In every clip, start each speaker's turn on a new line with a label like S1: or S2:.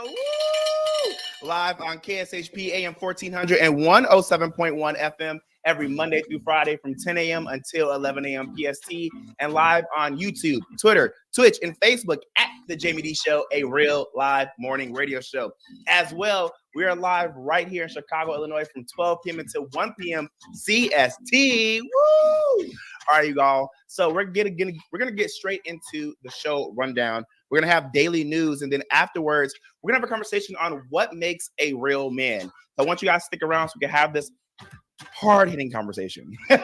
S1: Woo! Live on KSHP AM 1400 and 107.1 FM every Monday through Friday from 10 a.m. until 11 a.m. PST, and live on YouTube, Twitter, Twitch, and Facebook at The Jaime Dee Show, a real live morning radio show. As well, we are live right here in Chicago, Illinois from 12 p.m. until 1 p.m. CST. Woo! All right, you all. So we're gonna get straight into the show rundown. We're going to have daily news, and then afterwards, we're going to have a conversation on what makes a real man. So I want you guys to stick around so we can have this hard-hitting conversation. All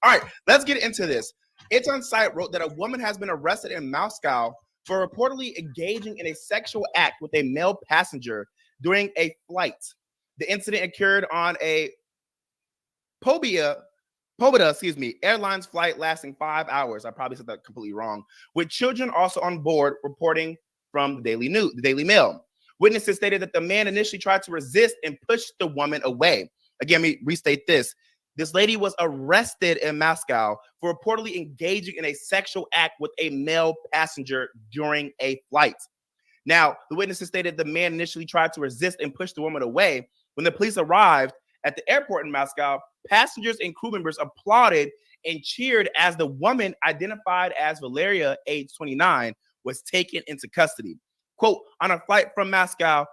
S1: right, let's get into this. It's on Site wrote that a woman has been arrested in Moscow for reportedly engaging in a sexual act with a male passenger during a flight. The incident occurred on a Pobeda, airline's flight lasting 5 hours. I probably said that completely wrong. With children also on board, reporting from the Daily Mail. Witnesses stated that the man initially tried to resist and push the woman away. Again, let me restate this. This lady was arrested in Moscow for reportedly engaging in a sexual act with a male passenger during a flight. Now, the witnesses stated the man initially tried to resist and push the woman away. When the police arrived at the airport in Moscow, passengers and crew members applauded and cheered as the woman, identified as Valeria, age 29, was taken into custody. Quote, on a flight from Moscow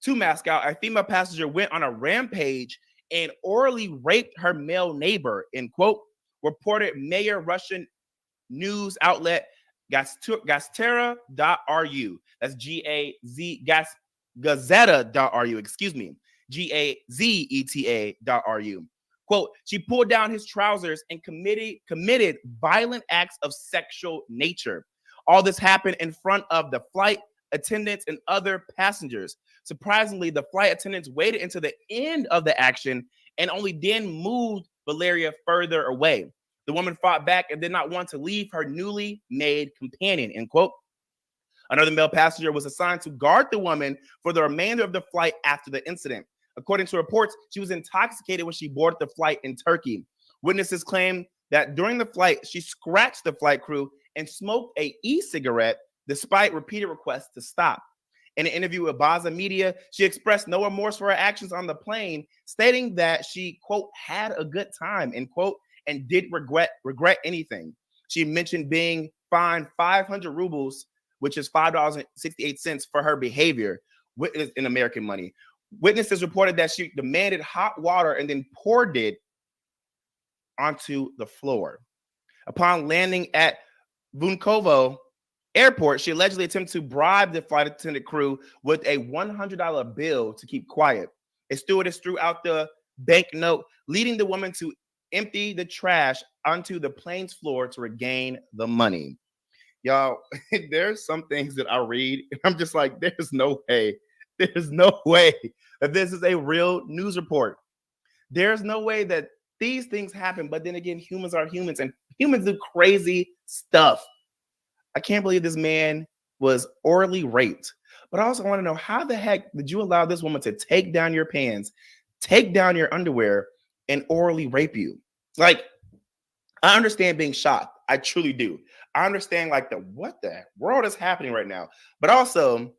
S1: to Moscow, a female passenger went on a rampage and orally raped her male neighbor, end quote, reported Mayor Russian news outlet Gazeta.ru. That's Gazeta.ru, excuse me. Gazeta.ru. Quote, she pulled down his trousers and committed violent acts of sexual nature. All this happened in front of the flight attendants and other passengers. Surprisingly, the flight attendants waited until the end of the action and only then moved Valeria further away. The woman fought back and did not want to leave her newly made companion, end quote. Another male passenger was assigned to guard the woman for the remainder of the flight after the incident. According to reports, she was intoxicated when she boarded the flight in Turkey. Witnesses claim that during the flight, she scratched the flight crew and smoked an e-cigarette despite repeated requests to stop. In an interview with Baza Media, she expressed no remorse for her actions on the plane, stating that she, quote, had a good time, end quote, and did regret anything. She mentioned being fined 500 rubles, which is $5.68 for her behavior in American money. Witnesses reported that she demanded hot water and then poured it onto the floor. Upon landing at Vunkovo Airport, she allegedly attempted to bribe the flight attendant crew with a $100 bill to keep quiet. A stewardess threw out the banknote, leading the woman to empty the trash onto the plane's floor to regain the money. Y'all, there's some things that I read, and I'm just like, there's no way that this is a real news report. There's no way that these things happen, but then again, humans are humans, and humans do crazy stuff. I can't believe this man was orally raped. But I also want to know, how the heck did you allow this woman to take down your pants, take down your underwear, and orally rape you? Like, I understand being shocked. I truly do. I understand, like, what the world is happening right now. But also,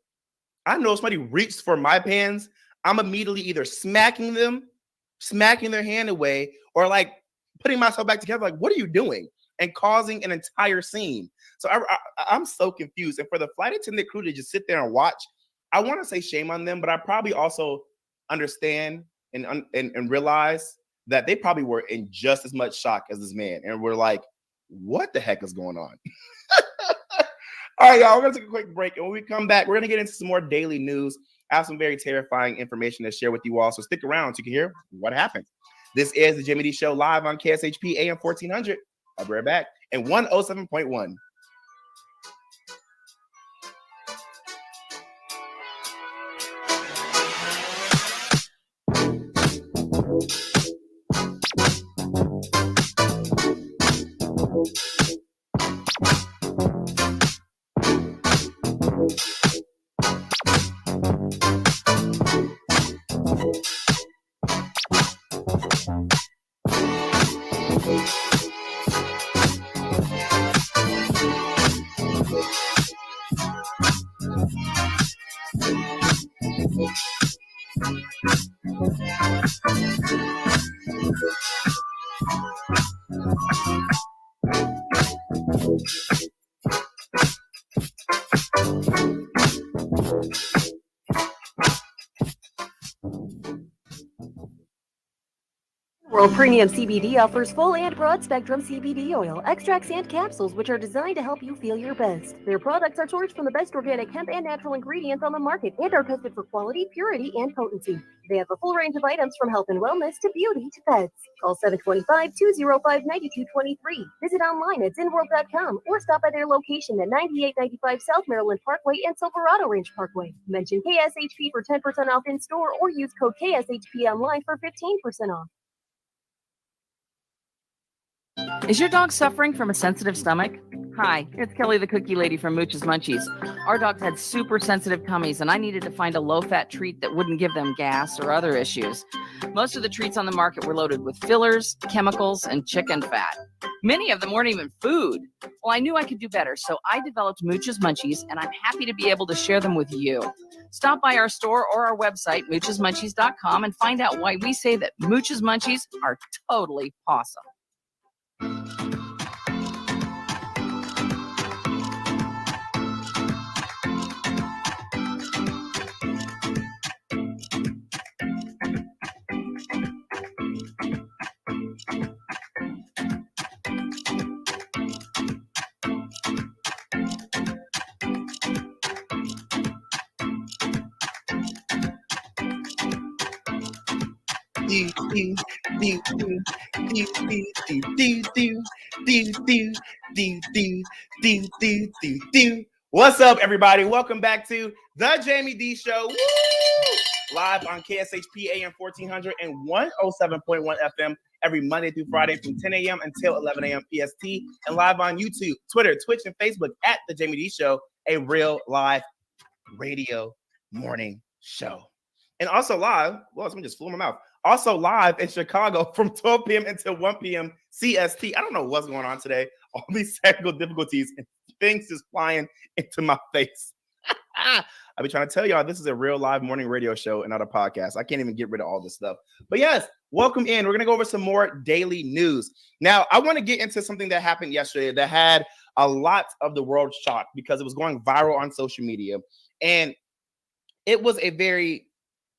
S1: I know if somebody reached for my pants, I'm immediately either smacking their hand away, or like putting myself back together. Like, what are you doing? And causing an entire scene. So I'm so confused. And for the flight attendant crew to just sit there and watch, I want to say shame on them, but I probably also understand and realize that they probably were in just as much shock as this man. And we're like, what the heck is going on? All right, y'all, we're going to take a quick break. And when we come back, we're going to get into some more daily news. I have some very terrifying information to share with you all. So stick around so you can hear what happened. This is the Jaime Dee Show live on KSHP AM 1400. I'll be right back. And 107.1.
S2: World Premium CBD offers full and broad-spectrum CBD oil, extracts, and capsules, which are designed to help you feel your best. Their products are sourced from the best organic hemp and natural ingredients on the market and are tested for quality, purity, and potency. They have a full range of items from health and wellness to beauty to pets. Call 725-205-9223. Visit online at zinworld.com or stop by their location at 9895 South Maryland Parkway and Silverado Range Parkway. Mention KSHP for 10% off in-store or use code KSHP online for 15% off.
S3: Is your dog suffering from a sensitive stomach? Hi, it's Kelly the Cookie Lady from Mooch's Munchies. Our dogs had super sensitive tummies, and I needed to find a low-fat treat that wouldn't give them gas or other issues. Most of the treats on the market were loaded with fillers, chemicals, and chicken fat. Many of them weren't even food. Well, I knew I could do better, so I developed Mooch's Munchies, and I'm happy to be able to share them with you. Stop by our store or our website, moochesmunchies.com, and find out why we say that Mooch's Munchies are totally awesome.
S1: What's up, everybody? Welcome back to the Jaime Dee Show. Woo! Live on KSHP AM 1400 and 107.1 FM every Monday through Friday from 10 a.m. until 11 a.m. PST, and live on YouTube, Twitter, Twitch, and Facebook at the Jaime Dee Show, a real live radio morning show. And also live, well, someone just flew in my mouth. Also live in Chicago from 12 p.m. until 1 p.m. CST. I don't know what's going on today. All these technical difficulties and things just flying into my face. I've been trying to tell y'all this is a real live morning radio show and not a podcast. I can't even get rid of all this stuff. But yes, welcome in. We're going to go over some more daily news. Now, I want to get into something that happened yesterday that had a lot of the world shocked because it was going viral on social media. And it was a very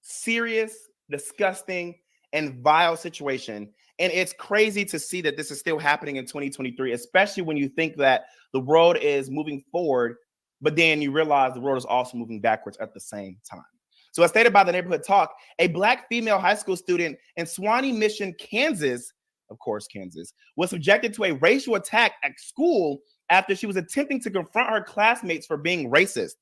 S1: serious, disgusting, and vile situation. And it's crazy to see that this is still happening in 2023, especially when you think that the world is moving forward, but then you realize the world is also moving backwards at the same time. So as stated by the Neighborhood Talk, a Black female high school student in Suwannee Mission, Kansas, of course, Kansas, was subjected to a racial attack at school after she was attempting to confront her classmates for being racist.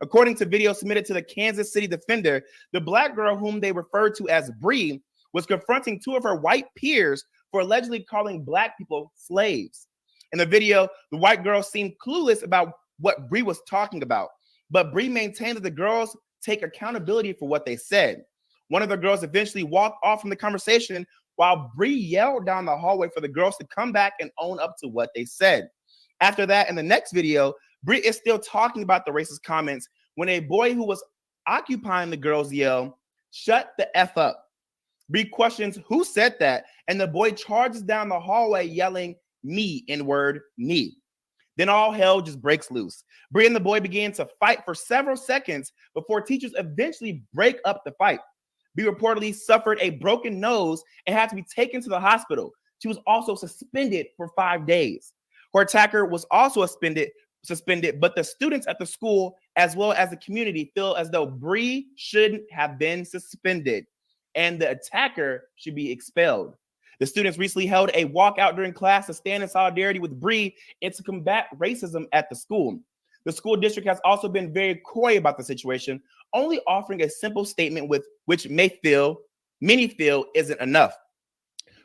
S1: According to video submitted to the Kansas City Defender, the Black girl, whom they referred to as Bree, was confronting two of her white peers for allegedly calling Black people slaves. In the video, the white girl seemed clueless about what Bree was talking about, but Bree maintained that the girls take accountability for what they said. One of the girls eventually walked off from the conversation while Bree yelled down the hallway for the girls to come back and own up to what they said. After that, in the next video, Bree is still talking about the racist comments when a boy who was occupying the girls yell, "Shut the F up." Bree questions who said that, and the boy charges down the hallway yelling, "Me," N-word, me. Then all hell just breaks loose. Bree and the boy began to fight for several seconds before teachers eventually break up the fight. Bree reportedly suffered a broken nose and had to be taken to the hospital. She was also suspended for 5 days. Her attacker was also suspended, but the students at the school, as well as the community, feel as though Bree shouldn't have been suspended and the attacker should be expelled. The students recently held a walkout during class to stand in solidarity with Bree and to combat racism at the school. The school district has also been very coy about the situation, only offering a simple statement with which many feel isn't enough.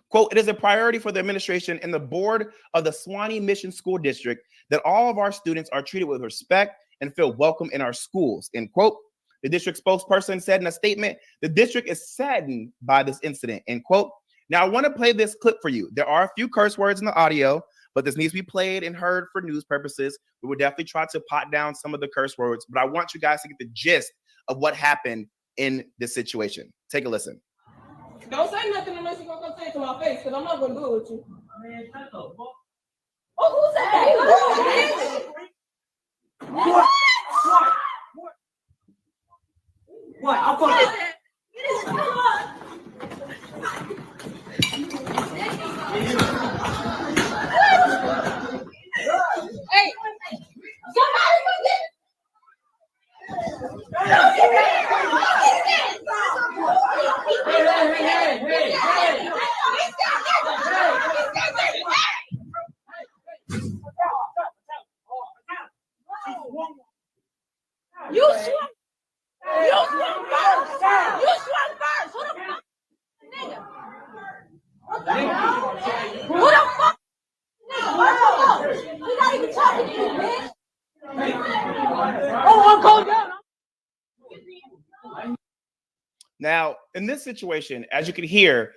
S1: Quote, "It is a priority for the administration and the board of the Suwannee Mission School District that all of our students are treated with respect and feel welcome in our schools," end quote. The district spokesperson said in a statement, "The district is saddened by this incident," end quote. Now, I want to play this clip for you. There are a few curse words in the audio, but this needs to be played and heard for news purposes. We will definitely try to pot down some of the curse words, but I want you guys to get the gist of what happened in this situation. Take a listen.
S4: Don't say nothing unless you're going to come say it to my face, because I'm not going to do it with you. Man, shut the fuck. Oh, who's that? What? What? I'll call it. You swung. You swung first. You swung first. Who the fuck, nigga? Who the fuck, nigga? We're not even talking to you, bitch. Oh, I'm going down.
S1: Now, in this situation, as you can hear,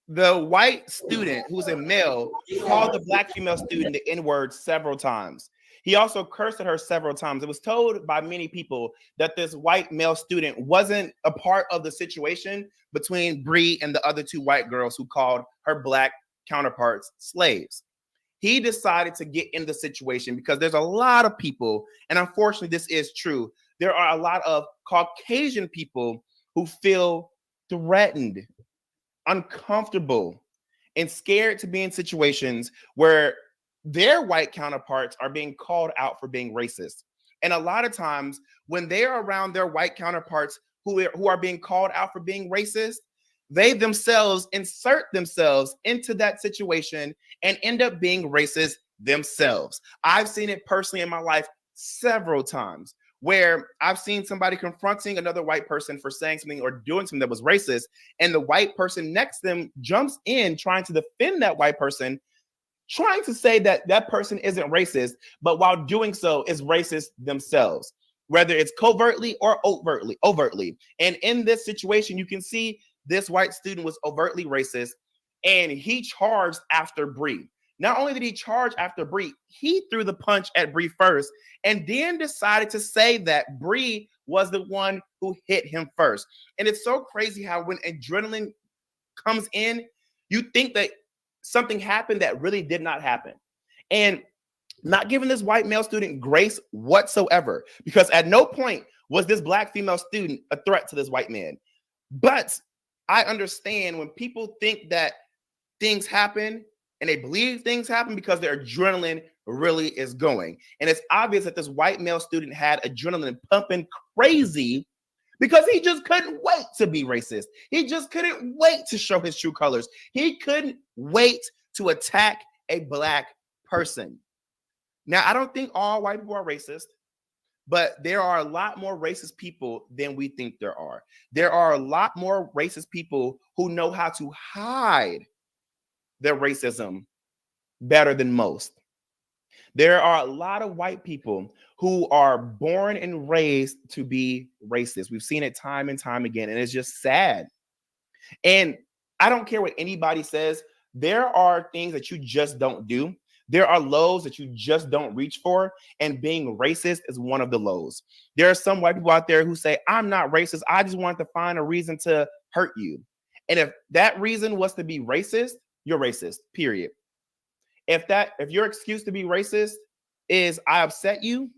S1: the white student, who's a male, called the black female student the N-word several times. He also cursed at her several times. It was told by many people that this white male student wasn't a part of the situation between Bree and the other two white girls who called her black counterparts slaves. He decided to get in the situation because there's a lot of people, and unfortunately this is true, there are a lot of Caucasian people who feel threatened, uncomfortable, and scared to be in situations where their white counterparts are being called out for being racist. And a lot of times when they're around their white counterparts who are being called out for being racist, they themselves insert themselves into that situation and end up being racist themselves. I've seen it personally in my life several times, where I've seen somebody confronting another white person for saying something or doing something that was racist, and the white person next to them jumps in trying to defend that white person, trying to say that that person isn't racist, but while doing so is racist themselves, whether it's covertly or overtly. And in this situation, you can see this white student was overtly racist, and he charged after Bree. Not only did he charge after Bree, he threw the punch at Bree first and then decided to say that Bree was the one who hit him first. And it's so crazy how when adrenaline comes in, you think that something happened that really did not happen. And not giving this white male student grace whatsoever, because at no point was this black female student a threat to this white man. But I understand when people think that things happen and they believe things happen because their adrenaline really is going. And it's obvious that this white male student had adrenaline pumping crazy because he just couldn't wait to be racist. He just couldn't wait to show his true colors. He couldn't wait to attack a black person. Now, I don't think all white people are racist, but there are a lot more racist people than we think there are. There are a lot more racist people who know how to hide their racism better than most. There are a lot of white people who are born and raised to be racist. We've seen it time and time again, and it's just sad. And I don't care what anybody says. There are things that you just don't do. There are lows that you just don't reach for, and being racist is one of the lows. There are some white people out there who say, I'm not racist. I just wanted to find a reason to hurt you. And if that reason was to be racist, you're racist, period. If your excuse to be racist is I upset you,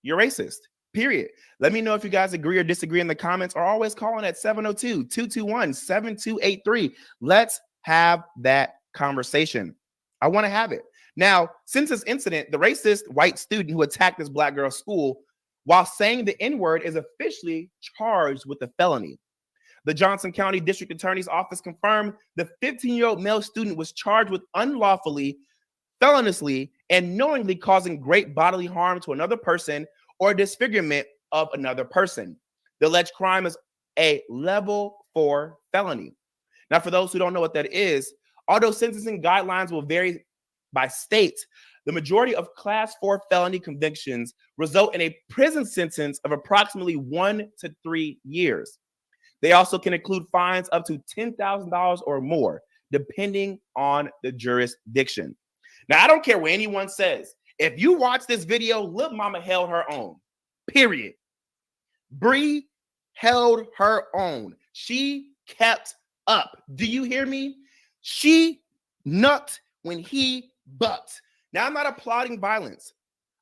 S1: you're racist, period. Let me know if you guys agree or disagree in the comments, or always call in at 702-221-7283. Let's have that conversation. I want to have it. Now, since this incident, the racist white student who attacked this black girl's school while saying the N-word is officially charged with a felony. The Johnson County District Attorney's Office confirmed the 15-year-old male student was charged with unlawfully, feloniously, and knowingly causing great bodily harm to another person or disfigurement of another person. The alleged crime is a level 4 felony. Now, for those who don't know what that is, although sentencing guidelines will vary by state, the majority of class 4 felony convictions result in a prison sentence of approximately 1 to 3 years. They also can include fines up to $10,000 or more, depending on the jurisdiction. Now, I don't care what anyone says. If you watch this video, Lil Mama held her own, period. Bree held her own. She kept up. Do you hear me? She nucked when he bucked. Now, I'm not applauding violence.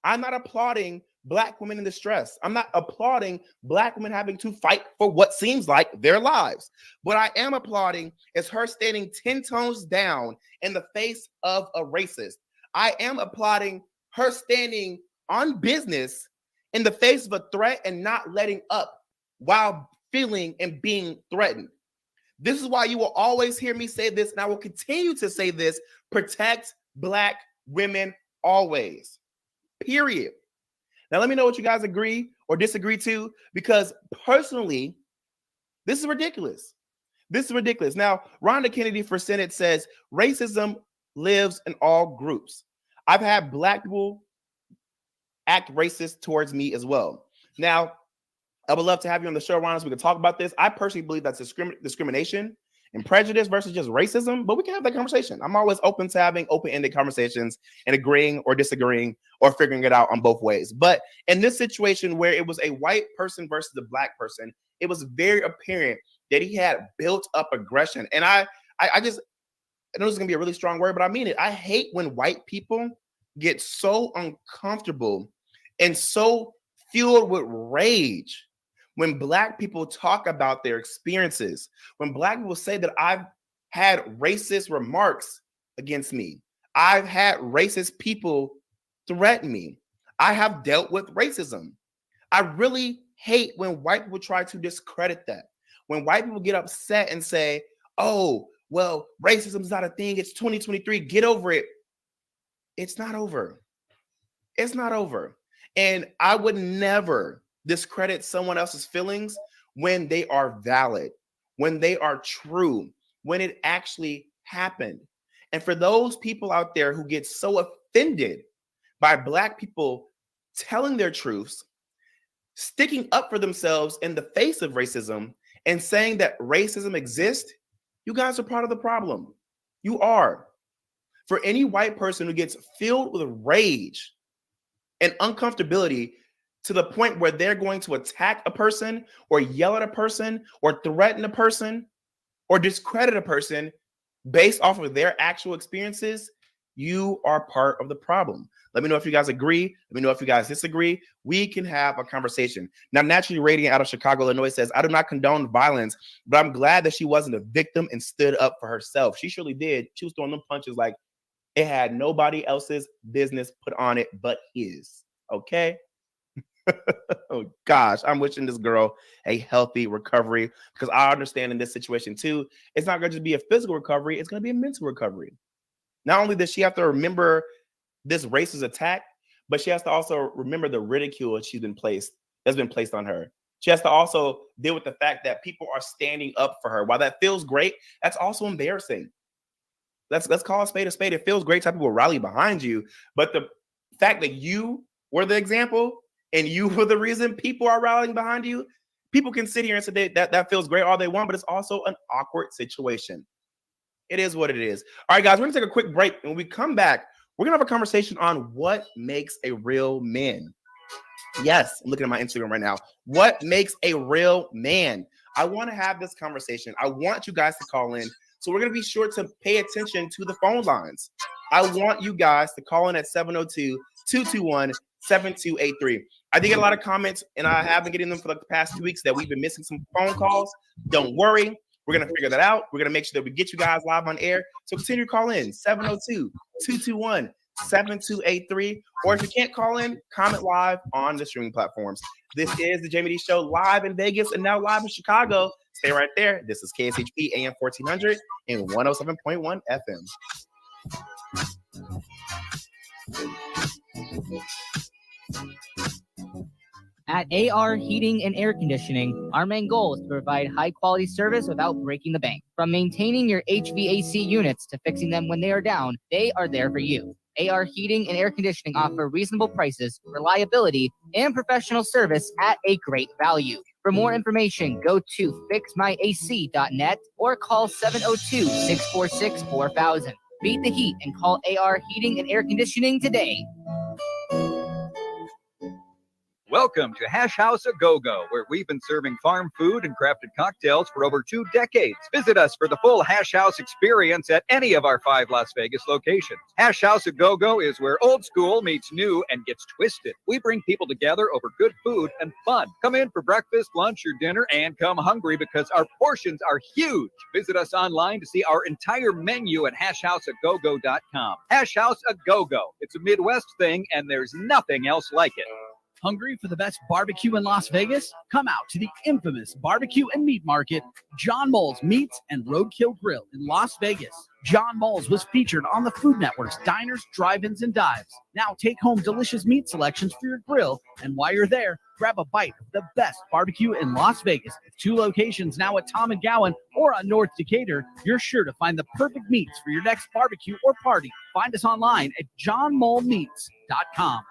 S1: I'm not applauding Black women in distress. I'm not applauding Black women having to fight for what seems like their lives. What I am applauding is her standing 10 toes down in the face of a racist. I am applauding her standing on business in the face of a threat and not letting up while feeling and being threatened. This is why you will always hear me say this, and I will continue to say this: protect Black women always, period. Now, let me know what you guys agree or disagree to, because personally, this is ridiculous. This is ridiculous. Now, Rhonda Kennedy for Senate says racism lives in all groups. I've had Black people act racist towards me as well. Now, I would love to have you on the show, Ron, so we can talk about this. I personally believe that's discrimination and prejudice versus just racism, but we can have that conversation. I'm always open to having open-ended conversations and agreeing or disagreeing or figuring it out on both ways. But in this situation where it was a white person versus a Black person, it was very apparent that he had built up aggression. And I know this is gonna be a really strong word, but I mean it. I hate when white people get so uncomfortable and so fueled with rage when Black people talk about their experiences, when Black people say that I've had racist remarks against me, I've had racist people threaten me, I have dealt with racism. I really hate when white people try to discredit that. When white people get upset and say, oh, well, racism is not a thing, it's 2023, get over it. It's not over. It's not over. And I would never discredit someone else's feelings when they are valid, when they are true, when it actually happened. And for those people out there who get so offended by Black people telling their truths, sticking up for themselves in the face of racism, and saying that racism exists, you guys are part of the problem. You are. For any white person who gets filled with rage and uncomfortability to the point where they're going to attack a person or yell at a person or threaten a person or discredit a person based off of their actual experiences, you are part of the problem. Let me know if you guys agree. Let me know if you guys disagree. We can have a conversation. Now, Naturally Radiant out of Chicago, Illinois says, I do not condone violence, but I'm glad that she wasn't a victim and stood up for herself. She surely did. She was throwing them punches like it had nobody else's business put on it but his. Okay? Oh gosh, I'm wishing this girl a healthy recovery, because I understand in this situation too, it's not going to just be a physical recovery, it's going to be a mental recovery. Not only does she have to remember this racist attack, but she has to also remember the ridicule that's been placed on her. She has to also deal with the fact that people are standing up for her. While that feels great, that's also embarrassing. Let's call a spade a spade. It feels great to have people rally behind you, but the fact that you were the example and you were the reason people are rallying behind you, people can sit here and say that feels great all they want, but it's also an awkward situation. It is what it is. All right, guys, we're gonna take a quick break. When we come back, we're gonna have a conversation on what makes a real man. Yes, I'm looking at my Instagram right now. What makes a real man? I want to have this conversation. I want you guys to call in. So we're going to be sure to pay attention to the phone lines. I want you guys to call in at 702-221-7283. I did get a lot of comments, and I have been getting them for the past 2 weeks that we've been missing some phone calls. Don't worry. We're going to figure that out. We're going to make sure that we get you guys live on air. So continue to call in, 702-221-7283. Or if you can't call in, comment live on the streaming platforms. This is the Jaime Dee Show live in Vegas and now live in Chicago. Stay right there. This is KSHP AM 1400 and 107.1 FM.
S5: At AR Heating and Air Conditioning, our main goal is to provide high-quality service without breaking the bank. From maintaining your HVAC units to fixing them when they are down, they are there for you. AR Heating and Air Conditioning offer reasonable prices, reliability, and professional service at a great value. For more information, go to fixmyac.net or call 702-646-4000. Beat the heat and call AR Heating and Air Conditioning today.
S6: Welcome to Hash House A Go-Go, where we've been serving farm food and crafted cocktails for over 2 decades. Visit us for the full Hash House experience at any of our 5 Las Vegas locations. Hash House A Go-Go is where old school meets new and gets twisted. We bring people together over good food and fun. Come in for breakfast, lunch, or dinner, and come hungry because our portions are huge. Visit us online to see our entire menu at hashhouseagogo.com. Hash House A Go-Go. It's a Midwest thing, and there's nothing else like it.
S7: Hungry for the best barbecue in Las Vegas? Come out to the infamous Barbecue and Meat Market, John Mole's Meats and Roadkill Grill in Las Vegas. John Mole's was featured on the Food Network's Diners, Drive-Ins, and Dives. Now take home delicious meat selections for your grill, and while you're there, grab a bite of the best barbecue in Las Vegas. With 2 locations now at Tom and Gowan or on North Decatur, you're sure to find the perfect meats for your next barbecue or party. Find us online at johnmolemeats.com.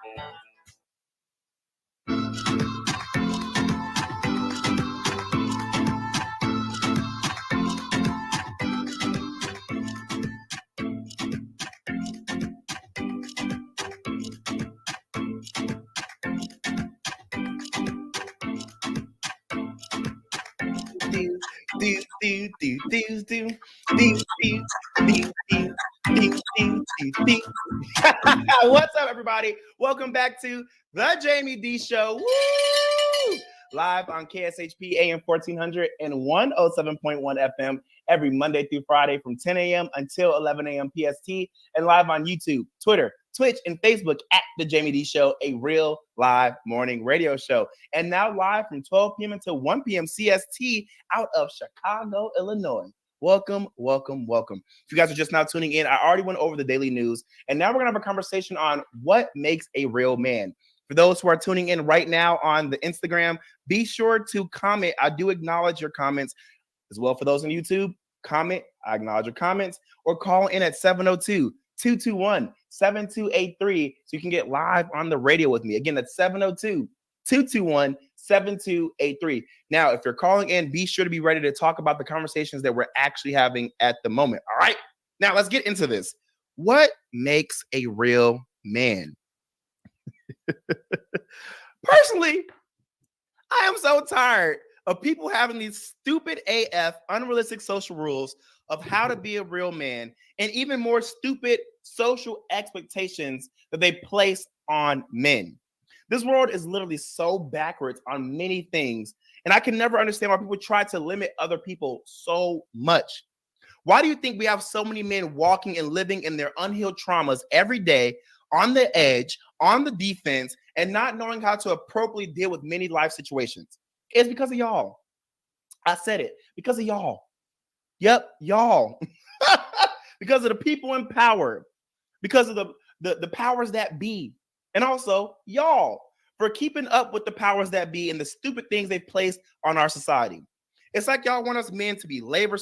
S1: What's up, everybody? Welcome back to the Jaime Dee Show. Woo! Live on KSHP AM 1400 and 107.1 FM every Monday through Friday from 10 a.m. until 11 a.m. PST, and live on YouTube, Twitter, Twitch, and Facebook at the Jaime Dee Show, a real live morning radio show. And now live from 12 p.m. until 1 p.m. CST out of Chicago, Illinois. Welcome, welcome, welcome. If you guys are just now tuning in, I already went over the daily news, and now we're going to have a conversation on what makes a real man. For those who are tuning in right now on the Instagram, be sure to comment. I do acknowledge your comments as well. For those on YouTube, comment. I acknowledge your comments, or call in at 702-221-7283 so you can get live on the radio with me. Again, that's 702-221-7283. Now, if you're calling in, be sure to be ready to talk about the conversations that we're actually having at the moment. All right. Now, let's get into this. What makes a real man? Personally, I am so tired of people having these stupid AF, unrealistic social rules of how to be a real man, and even more stupid social expectations that they place on men. This world is literally so backwards on many things, and I can never understand why people try to limit other people so much. Why do you think we have so many men walking and living in their unhealed traumas every day, on the edge, on the defense, and not knowing how to appropriately deal with many life situations? It's because of y'all. I said it. Because of y'all. Yep, y'all. Because of the people in power. Because of the powers that be. And also, y'all, for keeping up with the powers that be and the stupid things they've placed on our society. It's like y'all want us men to be labor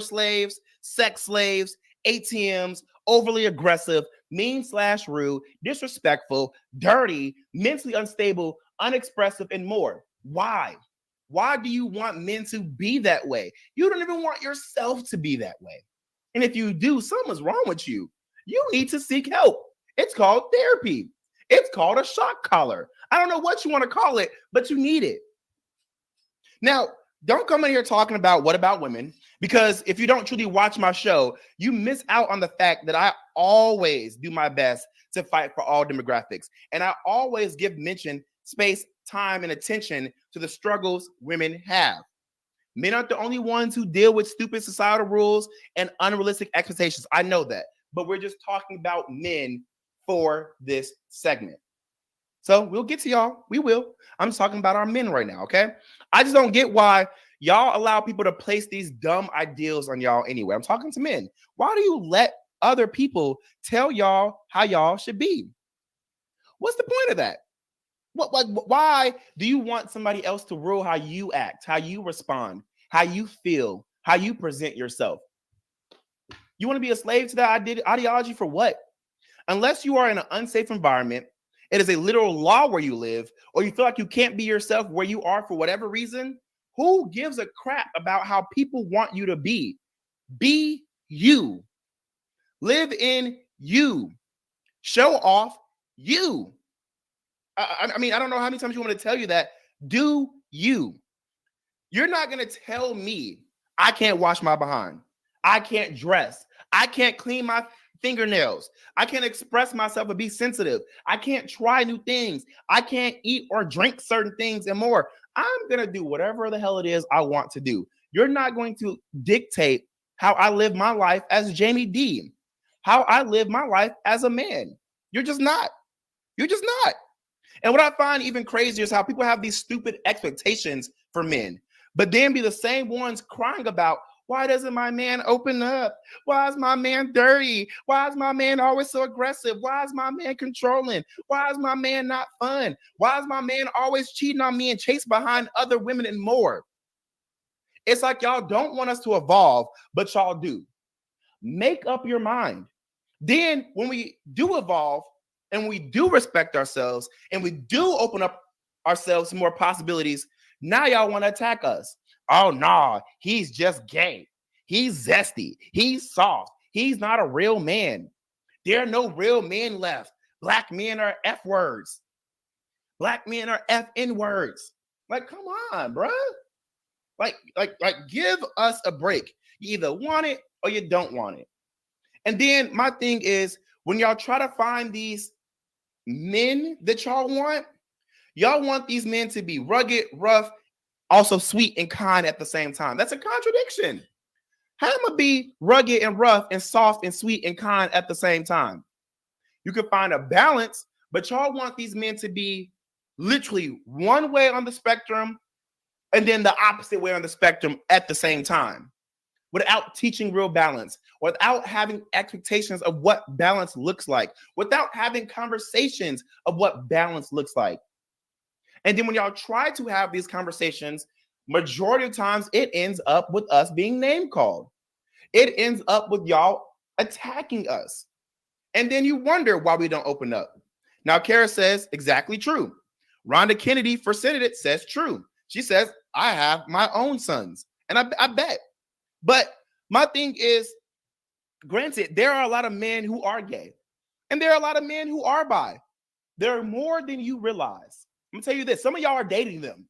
S1: slaves, sex slaves, ATMs, overly aggressive, mean/rude, disrespectful, dirty, mentally unstable, unexpressive, and more. Why? Why do you want men to be that way? You don't even want yourself to be that way. And if you do, something's wrong with you. You need to seek help. It's called therapy. It's called a shock collar. I don't know what you want to call it, but you need it. Now, don't come in here talking about what about women, because if you don't truly watch my show, you miss out on the fact that I always do my best to fight for all demographics. And I always give mention, space, time, and attention to the struggles women have. Men aren't the only ones who deal with stupid societal rules and unrealistic expectations. I know that, but we're just talking about men for this segment. So we'll get to y'all. We will. I'm just talking about our men right now, okay? I just don't get why y'all allow people to place these dumb ideals on y'all anyway. I'm talking to men. Why do you let other people tell y'all how y'all should be? What's the point of that? Why do you want somebody else to rule how you act, how you respond, how you feel, how you present yourself? You want to be a slave to that ideology for what? Unless you are in an unsafe environment, it is a literal law where you live, or you feel like you can't be yourself where you are for whatever reason, who gives a crap about how people want you to be? Be you. Live in you. Show off you. I mean, I don't know how many times you want me to tell you that. Do you. You're not going to tell me I can't wash my behind. I can't dress. I can't clean my fingernails. I can't express myself and be sensitive. I can't try new things. I can't eat or drink certain things and more. I'm going to do whatever the hell it is I want to do. You're not going to dictate how I live my life as Jaime Dee, how I live my life as a man. You're just not. You're just not. And what I find even crazier is how people have these stupid expectations for men, but then be the same ones crying about, why doesn't my man open up? Why is my man dirty? Why is my man always so aggressive? Why is my man controlling? Why is my man not fun? Why is my man always cheating on me and chasing behind other women and more? It's like y'all don't want us to evolve, but y'all do. Make up your mind. Then when we do evolve and we do respect ourselves and we do open up ourselves to more possibilities, now y'all want to attack us. Oh, nah, he's just gay. He's zesty. He's soft. He's not a real man. There are no real men left. Black men are F words. Black men are FN words. Like, come on, bruh. Like, give us a break. You either want it or you don't want it. And then my thing is, when y'all try to find these men that y'all want these men to be rugged, rough, also sweet and kind at the same time. That's a contradiction. How am I gonna be rugged and rough and soft and sweet and kind at the same time? You can find a balance, but y'all want these men to be literally one way on the spectrum and then the opposite way on the spectrum at the same time, without teaching real balance, without having expectations of what balance looks like, without having conversations of what balance looks like. And then when y'all try to have these conversations, majority of times it ends up with us being name called. It ends up with y'all attacking us. And then you wonder why we don't open up. Now, Kara says exactly true. Rhonda Kennedy for Senate says true. She says, I have my own sons. And I bet. But my thing is, granted, there are a lot of men who are gay. And there are a lot of men who are bi. There are more than you realize. I'm gonna tell you this. Some of y'all are dating them.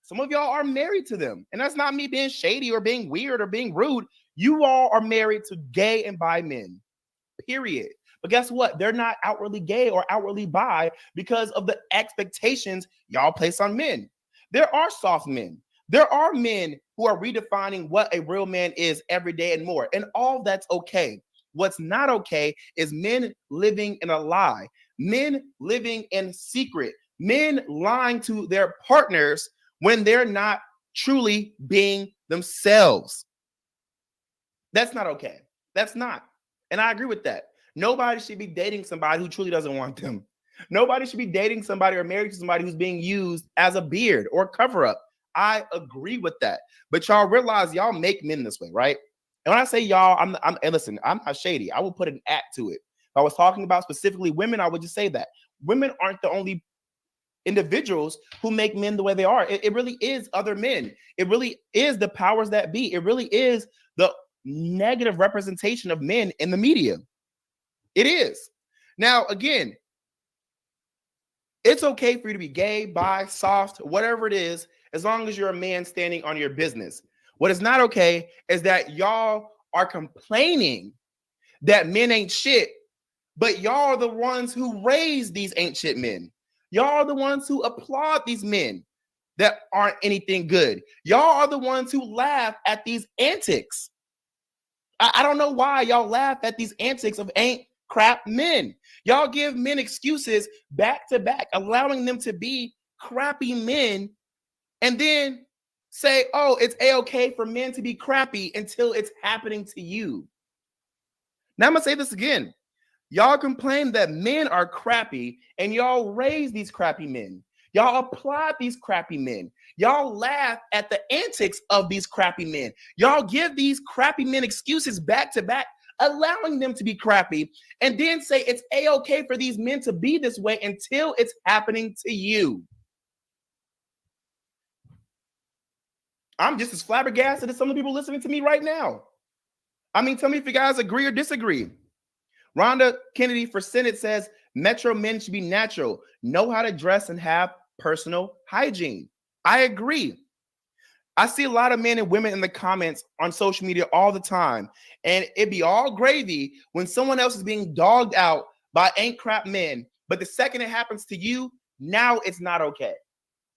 S1: Some of y'all are married to them. And that's not me being shady or being weird or being rude. You all are married to gay and bi men. Period. But guess what? They're not outwardly gay or outwardly bi because of the expectations y'all place on men. There are soft men. There are men who are redefining what a real man is every day and more. And all that's okay. What's not okay is men living in a lie, men living in secret, men lying to their partners when they're not truly being themselves. That's not okay. That's not. And I agree with that. Nobody should be dating somebody who truly doesn't want them. Nobody should be dating somebody or married to somebody who's being used as a beard or cover up. I agree with that. But y'all realize y'all make men this way, right? And when I say y'all, and listen, I'm not shady. I will put an at to it. If I was talking about specifically women, I would just say that. Women aren't the only individuals who make men the way they are. It really is other men. It really is the powers that be. It really is the negative representation of men in the media. It is. Now, again, it's okay for you to be gay, bi, soft, whatever it is, as long as you're a man standing on your business. What is not okay is that y'all are complaining that men ain't shit, but y'all are the ones who raised these ain't shit men. Y'all are the ones who applaud these men that aren't anything good. Y'all are the ones who laugh at these antics. I don't know why y'all laugh at these antics of ain't crap men. Y'all give men excuses back to back, allowing them to be crappy men, and then say, oh, it's a-okay for men to be crappy until it's happening to you. Now I'm gonna say this again. Y'all complain that men are crappy and y'all raise these crappy men. Y'all applaud these crappy men. Y'all laugh at the antics of these crappy men. Y'all give these crappy men excuses back to back, allowing them to be crappy, and then say it's a-okay for these men to be this way until it's happening to you. I'm just as flabbergasted as some of the people listening to me right now. I mean, tell me if you guys agree or disagree. Rhonda Kennedy for Senate says metro men should be natural, know how to dress and have personal hygiene. I agree. I see a lot of men and women in the comments on social media all the time, and it'd be all gravy when someone else is being dogged out by ain't crap men. But the second it happens to you, now it's not okay.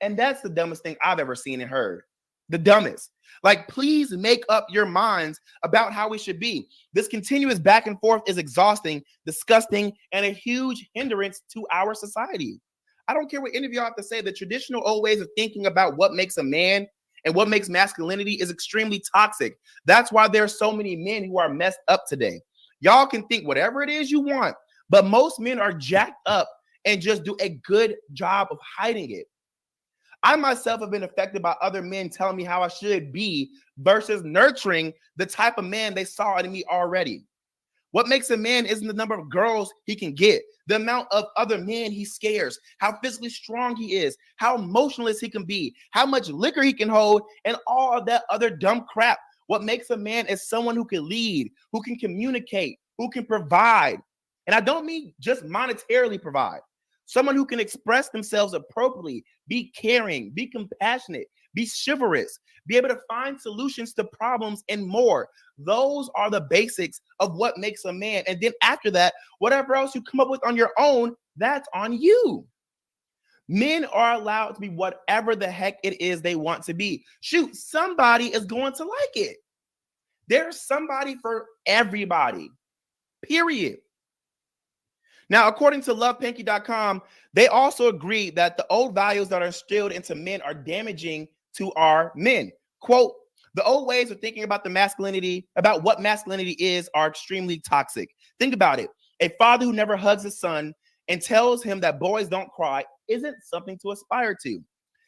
S1: And that's the dumbest thing I've ever seen and heard. The dumbest. Like, please make up your minds about how we should be. This continuous back and forth is exhausting, disgusting, and a huge hindrance to our society. I don't care what any of y'all have to say. The traditional old ways of thinking about what makes a man and what makes masculinity is extremely toxic. That's why there are so many men who are messed up today. Y'all can think whatever it is you want, but most men are jacked up and just do a good job of hiding it. I myself have been affected by other men telling me how I should be versus nurturing the type of man they saw in me already. What makes a man isn't the number of girls he can get, the amount of other men he scares, how physically strong he is, how emotionless he can be, how much liquor he can hold, and all of that other dumb crap. What makes a man is someone who can lead, who can communicate, who can provide. And I don't mean just monetarily provide. Someone who can express themselves appropriately, be caring, be compassionate, be chivalrous, be able to find solutions to problems and more. Those are the basics of what makes a man. And then after that, whatever else you come up with on your own, that's on you. Men are allowed to be whatever the heck it is they want to be. Shoot, somebody is going to like it. There's somebody for everybody, period. Now, according to lovepanky.com, they also agree that the old values that are instilled into men are damaging to our men. Quote, the old ways of thinking about about what masculinity is are extremely toxic. Think about it. A father who never hugs his son and tells him that boys don't cry isn't something to aspire to.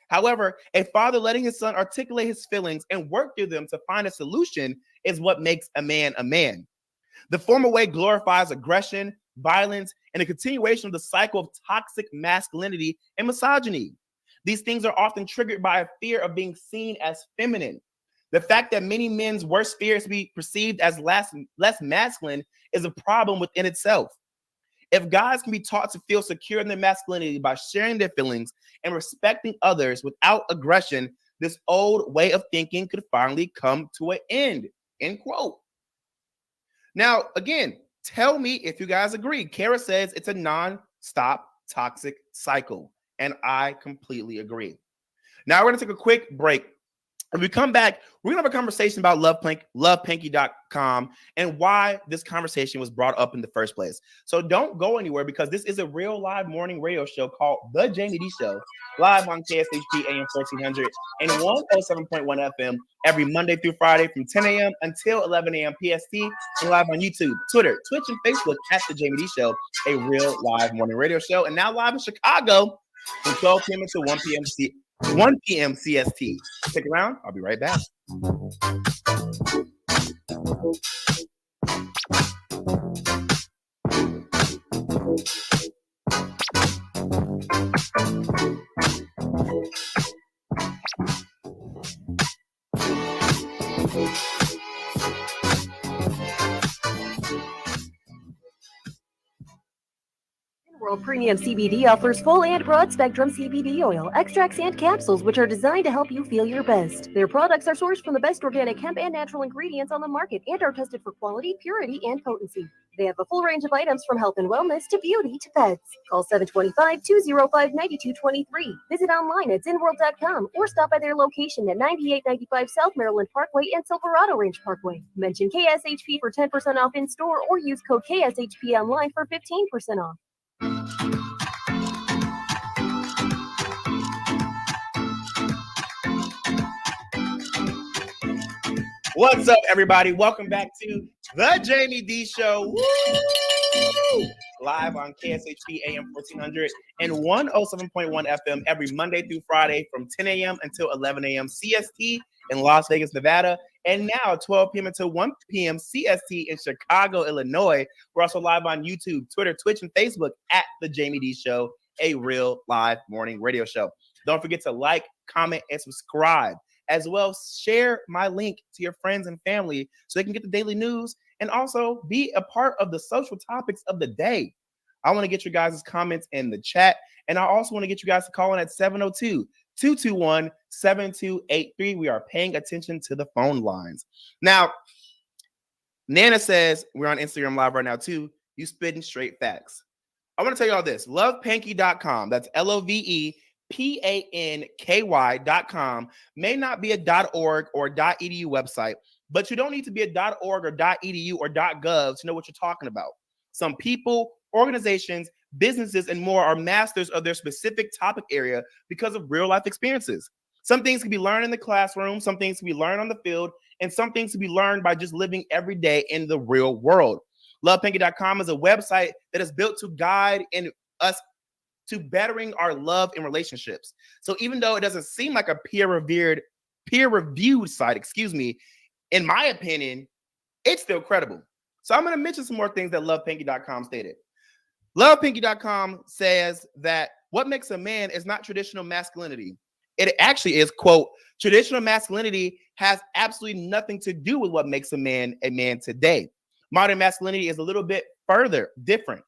S1: However, a father letting his son articulate his feelings and work through them to find a solution is what makes a man a man. The former way glorifies aggression, violence, and a continuation of the cycle of toxic masculinity and misogyny. These things are often triggered by a fear of being seen as feminine. The fact that many men's worst fears to be perceived as less masculine is a problem within itself. If guys can be taught to feel secure in their masculinity by sharing their feelings and respecting others without aggression, this old way of thinking could finally come to an end. End quote. Now, again, tell me if you guys agree. Kara says it's a non-stop toxic cycle, and I completely agree. Now, we're going to take a quick break. When we come back, we're going to have a conversation about lovepanky.com and why this conversation was brought up in the first place. So don't go anywhere, because this is a real live morning radio show called The Jaime Dee Show, live on KSHP AM 1400 and 107.1 FM every Monday through Friday from 10 a.m. until 11 a.m. PST, and live on YouTube, Twitter, Twitch, and Facebook at The Jaime Dee Show, a real live morning radio show. And now live in Chicago from 12 p.m. until 1 p.m. CST. Stick around. I'll be right back.
S2: World Premium CBD offers full and broad spectrum CBD oil, extracts, and capsules, which are designed to help you feel your best. Their products are sourced from the best organic hemp and natural ingredients on the market and are tested for quality, purity, and potency. They have a full range of items from health and wellness to beauty to pets. Call 725-205-9223. Visit online at zinworld.com or stop by their location at 9895 South Maryland Parkway and Silverado Range Parkway. Mention KSHP for 10% off in store or use code KSHP online for 15% off.
S1: What's up, everybody? Welcome back to The Jaime Dee Show. Woo! Live on KSHP AM 1400 and 107.1 FM every Monday through Friday from 10 a.m. until 11 a.m. CST in Las Vegas, Nevada. And now 12 p.m. until 1 p.m. CST in Chicago, Illinois. We're also live on YouTube, Twitter, Twitch, and Facebook at The Jaime Dee Show, a real live morning radio show. Don't forget to like, comment, and subscribe. As well, share my link to your friends and family so they can get the daily news and also be a part of the social topics of the day. I want to get your guys' comments in the chat, and I also want to get you guys to call in at 702-221-7283. We are paying attention to the phone lines. Now, Nana says, we're on Instagram Live right now too, you spitting straight facts. I want to tell you all this. Lovepanky.com, that's LOVEPANKY.com, may not be a .org or .edu website, but you don't need to be a .org or .edu or .gov to know what you're talking about. Some people, organizations, businesses, and more are masters of their specific topic area because of real life experiences. Some things can be learned in the classroom, some things can be learned on the field, and some things can be learned by just living every day in the real world. LovePinky.com is a website that is built to guide us to bettering our love and relationships. So even though it doesn't seem like a peer-reviewed site, in my opinion, it's still credible. So I'm going to mention some more things that LovePinky.com stated. LovePinky.com says that what makes a man is not traditional masculinity. It actually is, quote, traditional masculinity has absolutely nothing to do with what makes a man today. Modern masculinity is a little bit further different.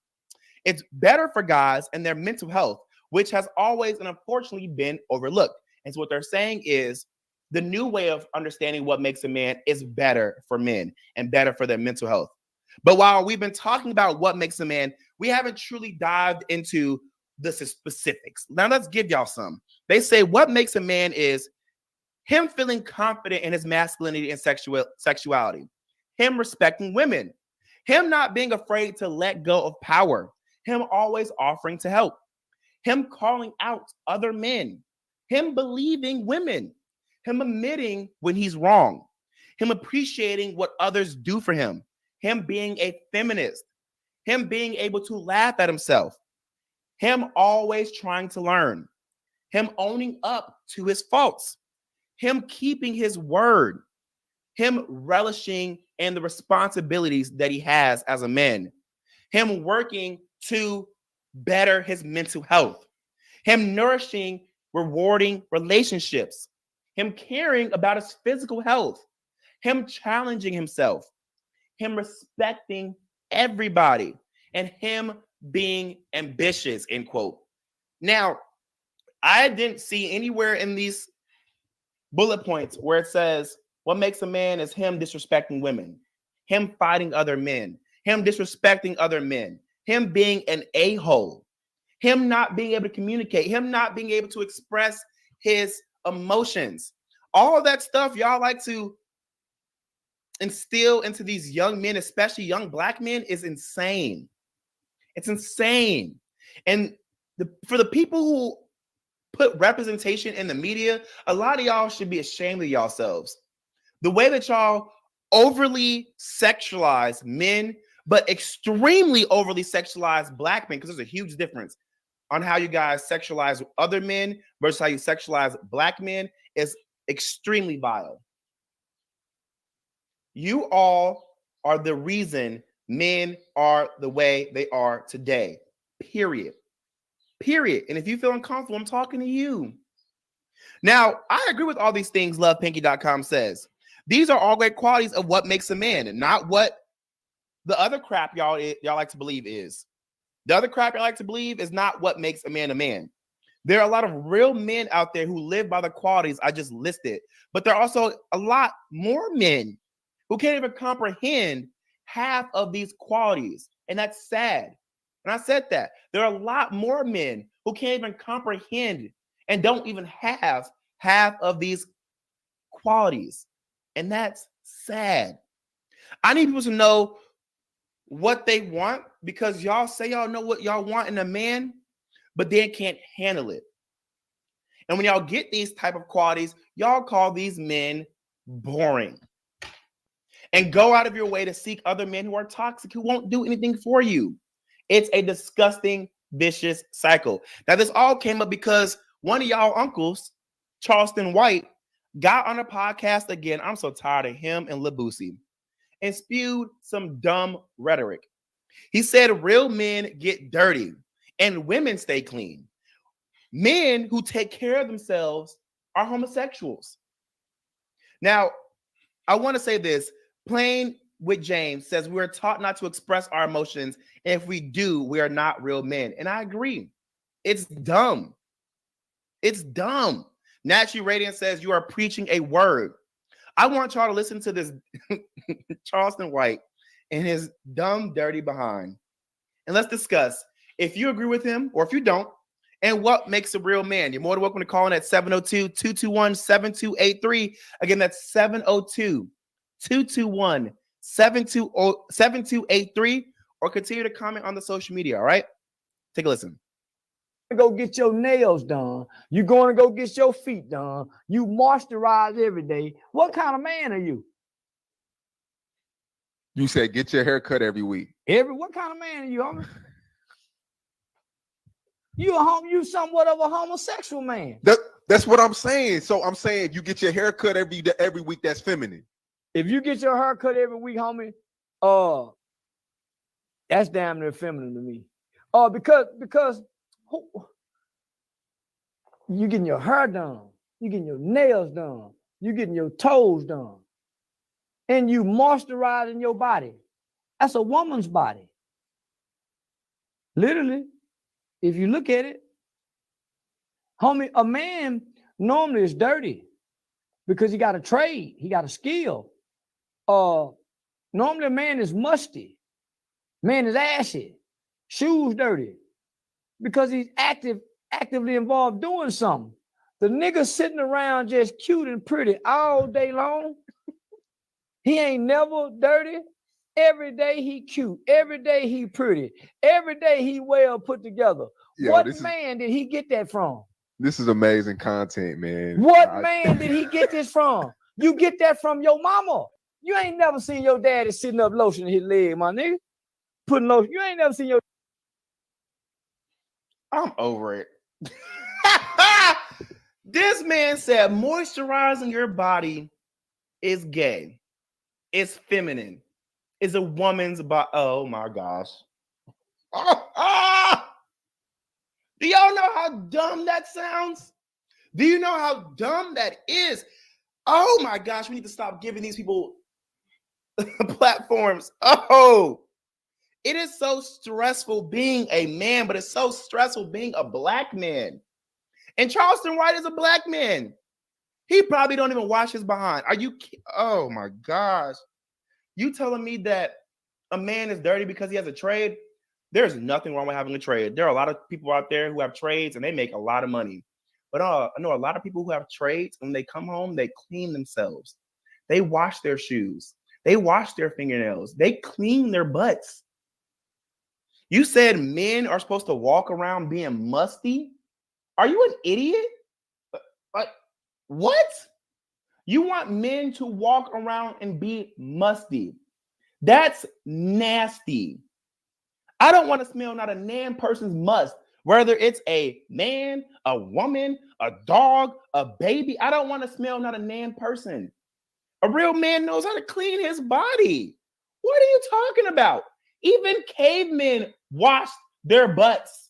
S1: It's better for guys and their mental health, which has always and unfortunately been overlooked. And so what they're saying is the new way of understanding what makes a man is better for men and better for their mental health. But while we've been talking about what makes a man, we haven't truly dived into the specifics. Now let's give y'all some. They say what makes a man is him feeling confident in his masculinity and sexuality, him respecting women, him not being afraid to let go of power, him always offering to help, him calling out other men, him believing women, him admitting when he's wrong, him appreciating what others do for him being a feminist, him being able to laugh at himself, him always trying to learn, him owning up to his faults, him keeping his word, him relishing in the responsibilities that he has as a man, him working to better his mental health, him nourishing, rewarding relationships, him caring about his physical health, him challenging himself, him respecting everybody, and him being ambitious, end quote. Now, I didn't see anywhere in these bullet points where it says what makes a man is him disrespecting women, him fighting other men, him disrespecting other men, him being an a-hole, him not being able to communicate, him not being able to express his emotions. All of that stuff y'all like to instill into these young men, especially young Black men, is insane. It's insane. And for the people who put representation in the media, a lot of y'all should be ashamed of yourselves. The way that y'all overly sexualize men, but extremely overly sexualize Black men, because there's a huge difference on how you guys sexualize other men versus how you sexualize Black men, is extremely vile. You all are the reason men are the way they are today. Period. Period. And if you feel uncomfortable, I'm talking to you. Now, I agree with all these things LovePinky.com says. These are all great qualities of what makes a man, and not what the other crap y'all like to believe is. The other crap y'all like to believe is not what makes a man a man. There are a lot of real men out there who live by the qualities I just listed, but there are also a lot more men who can't even comprehend half of these qualities, and that's sad. And I said that. There are a lot more men who can't even comprehend and don't even have half of these qualities, and that's sad. I need people to know what they want, because y'all say y'all know what y'all want in a man, but then can't handle it. And when y'all get these type of qualities, y'all call these men boring. And go out of your way to seek other men who are toxic, who won't do anything for you. It's a disgusting, vicious cycle. Now, this all came up because one of y'all uncles, Charleston White, got on a podcast again. I'm so tired of him and LaBoosie, and spewed some dumb rhetoric. He said real men get dirty and women stay clean. Men who take care of themselves are homosexuals. Now, I want to say this. Playing with James says we're taught not to express our emotions, and if we do, we are not real men. And I agree. It's dumb. It's dumb. Naturally Radiant says you are preaching a word. I want y'all to listen to this Charleston White and his dumb, dirty behind. And let's discuss if you agree with him or if you don't, and what makes a real man. You're more than welcome to call in at 702-221-7283. Again, that's 702-221-7283, or continue to comment on the social media, all right? Take a listen.
S8: Go get your nails done. You're going to go get your feet done. You moisturize every day. What kind of man are you?
S9: You said get your hair cut every week.
S8: What kind of man are you, homie? You somewhat of a homosexual man.
S9: That's what I'm saying. So I'm saying you get your hair cut every week. That's feminine.
S8: If you get your hair cut every week, homie, that's damn near feminine to me. Because you getting your hair done, you getting your nails done, you getting your toes done, and you moisturizing your body. That's a woman's body. Literally, if you look at it, homie, a man normally is dirty because he got a trade, he got a skill. Normally a man is musty, man is ashy, shoes dirty, because he's actively involved doing something. The nigga sitting around just cute and pretty all day long. He ain't never dirty. Every day he cute. Every day he pretty. Every day he well put together.
S9: Yo,
S8: what man did he get that from?
S9: This is amazing content, man.
S8: What man did he get this from? You get that from your mama. You ain't never seen your daddy sitting up lotioning his leg, my nigga. Putting lotion. You ain't never seen your...
S1: I'm over it. This man said moisturizing your body is gay. It's feminine. It's a woman's body. Oh my gosh. Do y'all know how dumb that sounds? Do you know how dumb that is? Oh my gosh, we need to stop giving these people platforms. Oh, it is so stressful being a man, but it's so stressful being a black man. And Charleston White is a black man. He probably don't even wash his behind. Are you? Oh my gosh. You telling me that a man is dirty because he has a trade? There's nothing wrong with having a trade. There are a lot of people out there who have trades and they make a lot of money. But I know a lot of people who have trades, when they come home, they clean themselves. They wash their shoes. They wash their fingernails. They clean their butts. You said men are supposed to walk around being musty? Are you an idiot? What? You want men to walk around and be musty? That's nasty. I don't want to smell not a nan person's must, whether it's a man, a woman, a dog, a baby. I don't want to smell not a nan person. A real man knows how to clean his body. What are you talking about? Even cavemen washed their butts.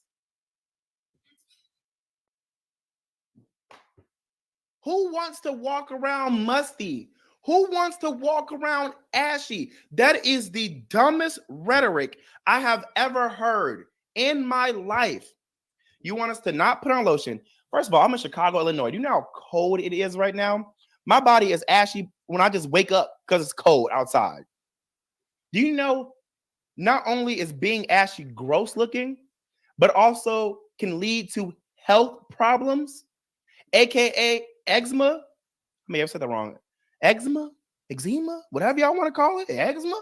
S1: Who wants to walk around musty? Who wants to walk around ashy? That is the dumbest rhetoric I have ever heard in my life. You want us to not put on lotion? First of all, I'm in Chicago, Illinois. Do you know how cold it is right now? My body is ashy when I just wake up because it's cold outside. Do you know not only is being ashy gross looking, but also can lead to health problems, aka eczema? I may have said that wrong. Eczema, whatever y'all want to call it, eczema.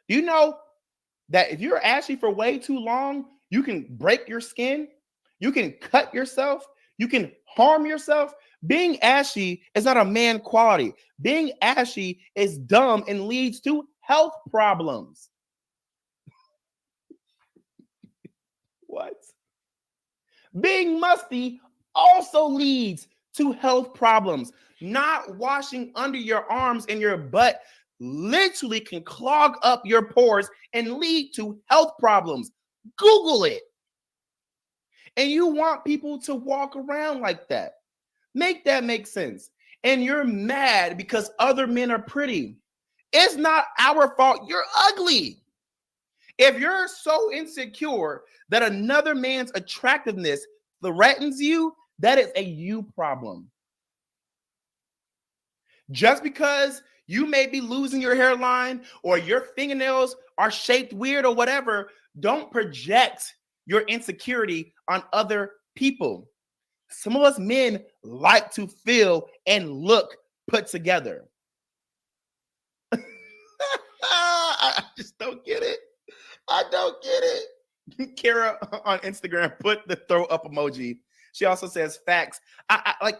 S1: Do you know that if you're ashy for way too long, you can break your skin, you can cut yourself, you can harm yourself? Being ashy is not a man quality. Being ashy is dumb and leads to health problems. What? Being musty also leads to health problems. Not washing under your arms and your butt literally can clog up your pores and lead to health problems. Google it. And you want people to walk around like that. Make that make sense. And you're mad because other men are pretty. It's not our fault. You're ugly. If you're so insecure that another man's attractiveness threatens you, that is a you problem. Just because you may be losing your hairline or your fingernails are shaped weird or whatever, don't project your insecurity on other people. Some of us men like to feel and look put together. I just don't get it. I don't get it. Kara on Instagram put the throw up emoji. She also says facts. I like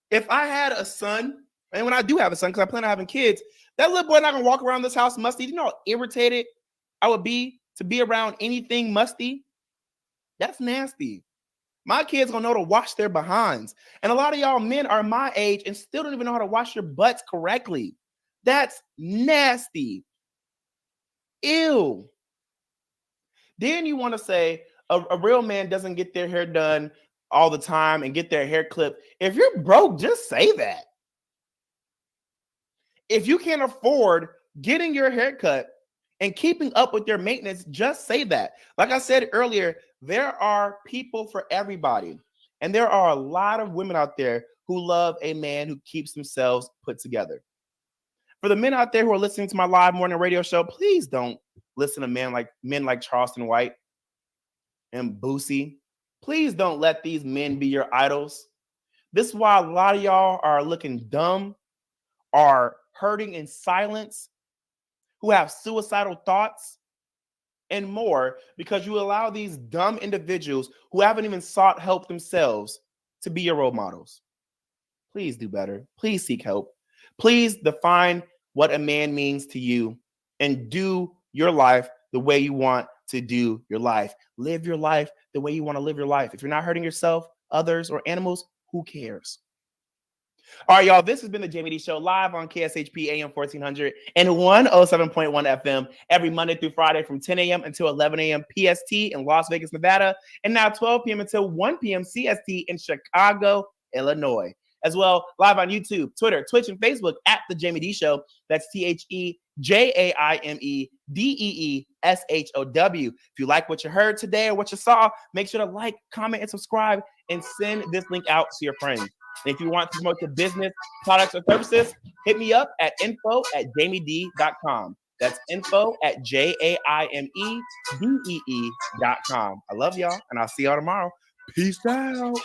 S1: if I had a son, and when I do have a son, because I plan on having kids, that little boy not gonna walk around this house musty. You know how irritated I would be to be around anything musty? That's nasty. My kids gonna know to wash their behinds. And a lot of y'all men are my age and still don't even know how to wash your butts correctly. That's nasty. Ew. Then you want to say a real man doesn't get their hair done all the time and get their hair clipped. If you're broke, just say that. If you can't afford getting your hair cut and keeping up with your maintenance, just say that. Like I said earlier, there are people for everybody. And there are a lot of women out there who love a man who keeps themselves put together. For the men out there who are listening to my live morning radio show, please don't listen to men like Charleston White and Boosie. Please don't let these men be your idols. This is why a lot of y'all are looking dumb, are hurting in silence, who have suicidal thoughts and more, because you allow these dumb individuals who haven't even sought help themselves to be your role models. Please do better. Please seek help. Please define what a man means to you and do your life the way you want to do your life. Live your life the way you want to live your life. If you're not hurting yourself, others, or animals, who cares? All right, y'all, this has been the Jaime Dee Show live on KSHP AM 1400 and 107.1 FM every Monday through Friday from 10 a.m. until 11 a.m. PST in Las Vegas, Nevada, and now 12 p.m. until 1 p.m. CST in Chicago, Illinois. As well, live on YouTube, Twitter, Twitch, and Facebook at The Jaime Dee Show. That's TheJaimedEeshow. If you like what you heard today or what you saw, make sure to like, comment, and subscribe, and send this link out to your friends. And if you want to promote your business, products, or services, hit me up at info@JaimeDee.com. That's info@JaimeDee.com. I love y'all, and I'll see y'all tomorrow. Peace out.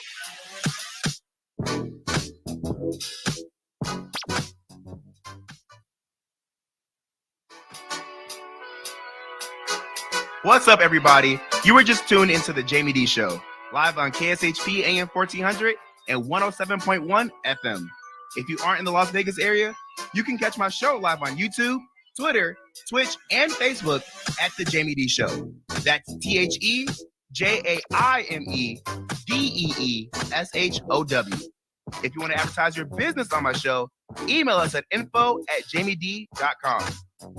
S1: What's up, everybody? You were just tuned into the Jaime Dee Show, live on KSHP AM 1400 and 107.1 FM. If you aren't in the Las Vegas area, you can catch my show live on YouTube, Twitter, Twitch, and Facebook at The Jaime Dee Show. That's TheJaimeDeeshow. If you want to advertise your business on my show, email us at info@JaimeDee.com.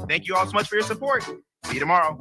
S1: Thank you all so much for your support. See you tomorrow.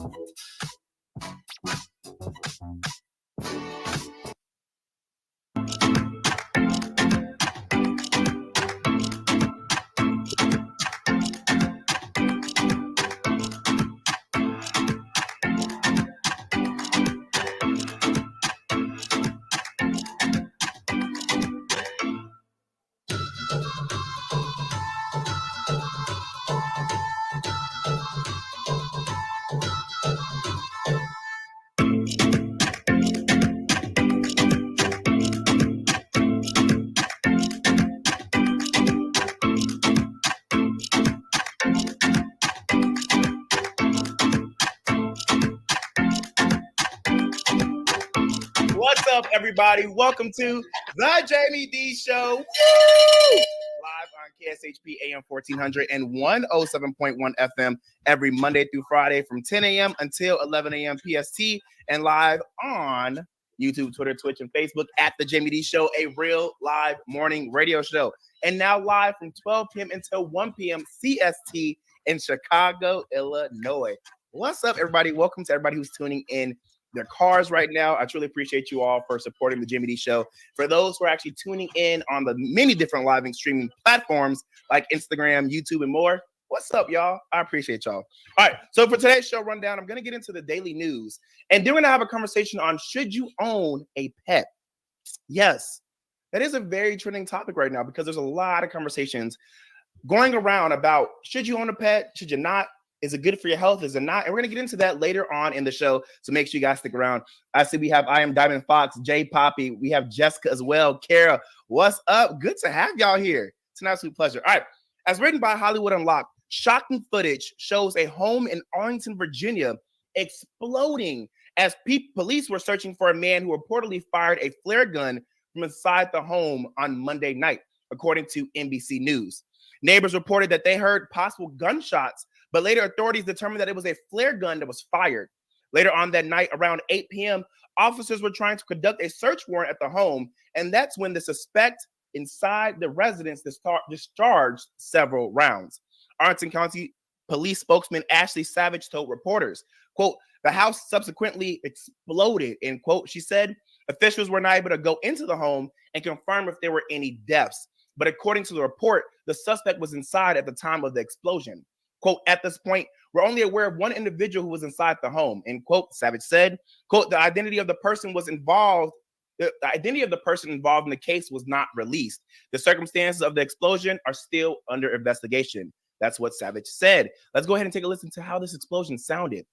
S1: What's up, everybody? Welcome to the Jaime Dee Show. Woo! Live on KSHP AM 1400 and 107.1 FM every Monday through Friday from 10 a.m. until 11 a.m. PST, and live on YouTube, Twitter, Twitch, and Facebook at the Jaime Dee Show, a real live morning radio show. And now live from 12 p.m. until 1 p.m. CST in Chicago, Illinois. What's up, everybody? Welcome to everybody who's tuning in their cars right now. I truly appreciate you all for supporting the Jaime Dee Show. For those who are actually tuning in on the many different live and streaming platforms like Instagram, YouTube, and more, what's up, y'all? I appreciate y'all. All right, so for today's show rundown, I'm going to get into the daily news, and then we're going to have a conversation on should you own a pet? Yes, that is a very trending topic right now because there's a lot of conversations going around about should you own a pet, should you not? Is it good for your health? Is it not? And we're going to get into that later on in the show. So make sure you guys stick around. I see we have I Am Diamond Fox, Jay Poppy. We have Jessica as well. Kara, what's up? Good to have y'all here. It's an absolute pleasure. All right. As written by Hollywood Unlocked, shocking footage shows a home in Arlington, Virginia exploding as police were searching for a man who reportedly fired a flare gun from inside the home on Monday night, according to NBC News. Neighbors reported that they heard possible gunshots, but later authorities determined that it was a flare gun that was fired. Later on that night, around 8 p.m., officers were trying to conduct a search warrant at the home, and that's when the suspect inside the residence discharged several rounds. Arlington County Police spokesman Ashley Savage told reporters, quote, the house subsequently exploded, end quote. She said officials were not able to go into the home and confirm if there were any deaths. But according to the report, the suspect was inside at the time of the explosion. Quote, at this point, we're only aware of one individual who was inside the home, end quote. Savage said, quote, the identity of the person involved in the case was not released. The circumstances of the explosion are still under investigation. That's what Savage said. Let's go ahead and take a listen to how this explosion sounded.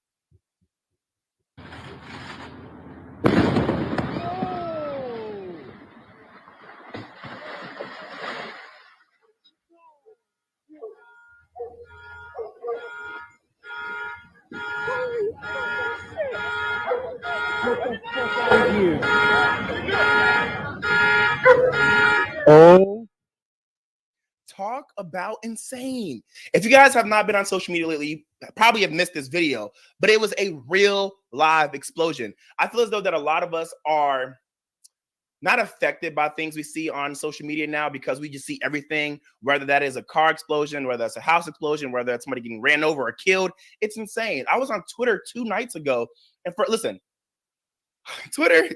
S8: Oh,
S1: Talk about insane. If you guys have not been on social media lately, you probably have missed this video, but it was a real live explosion. I feel as though that a lot of us are not affected by things we see on social media now because we just see everything, whether that is a car explosion, whether it's a house explosion, whether it's somebody getting ran over or killed. It's insane. I was on Twitter 2 nights ago, and listen, Twitter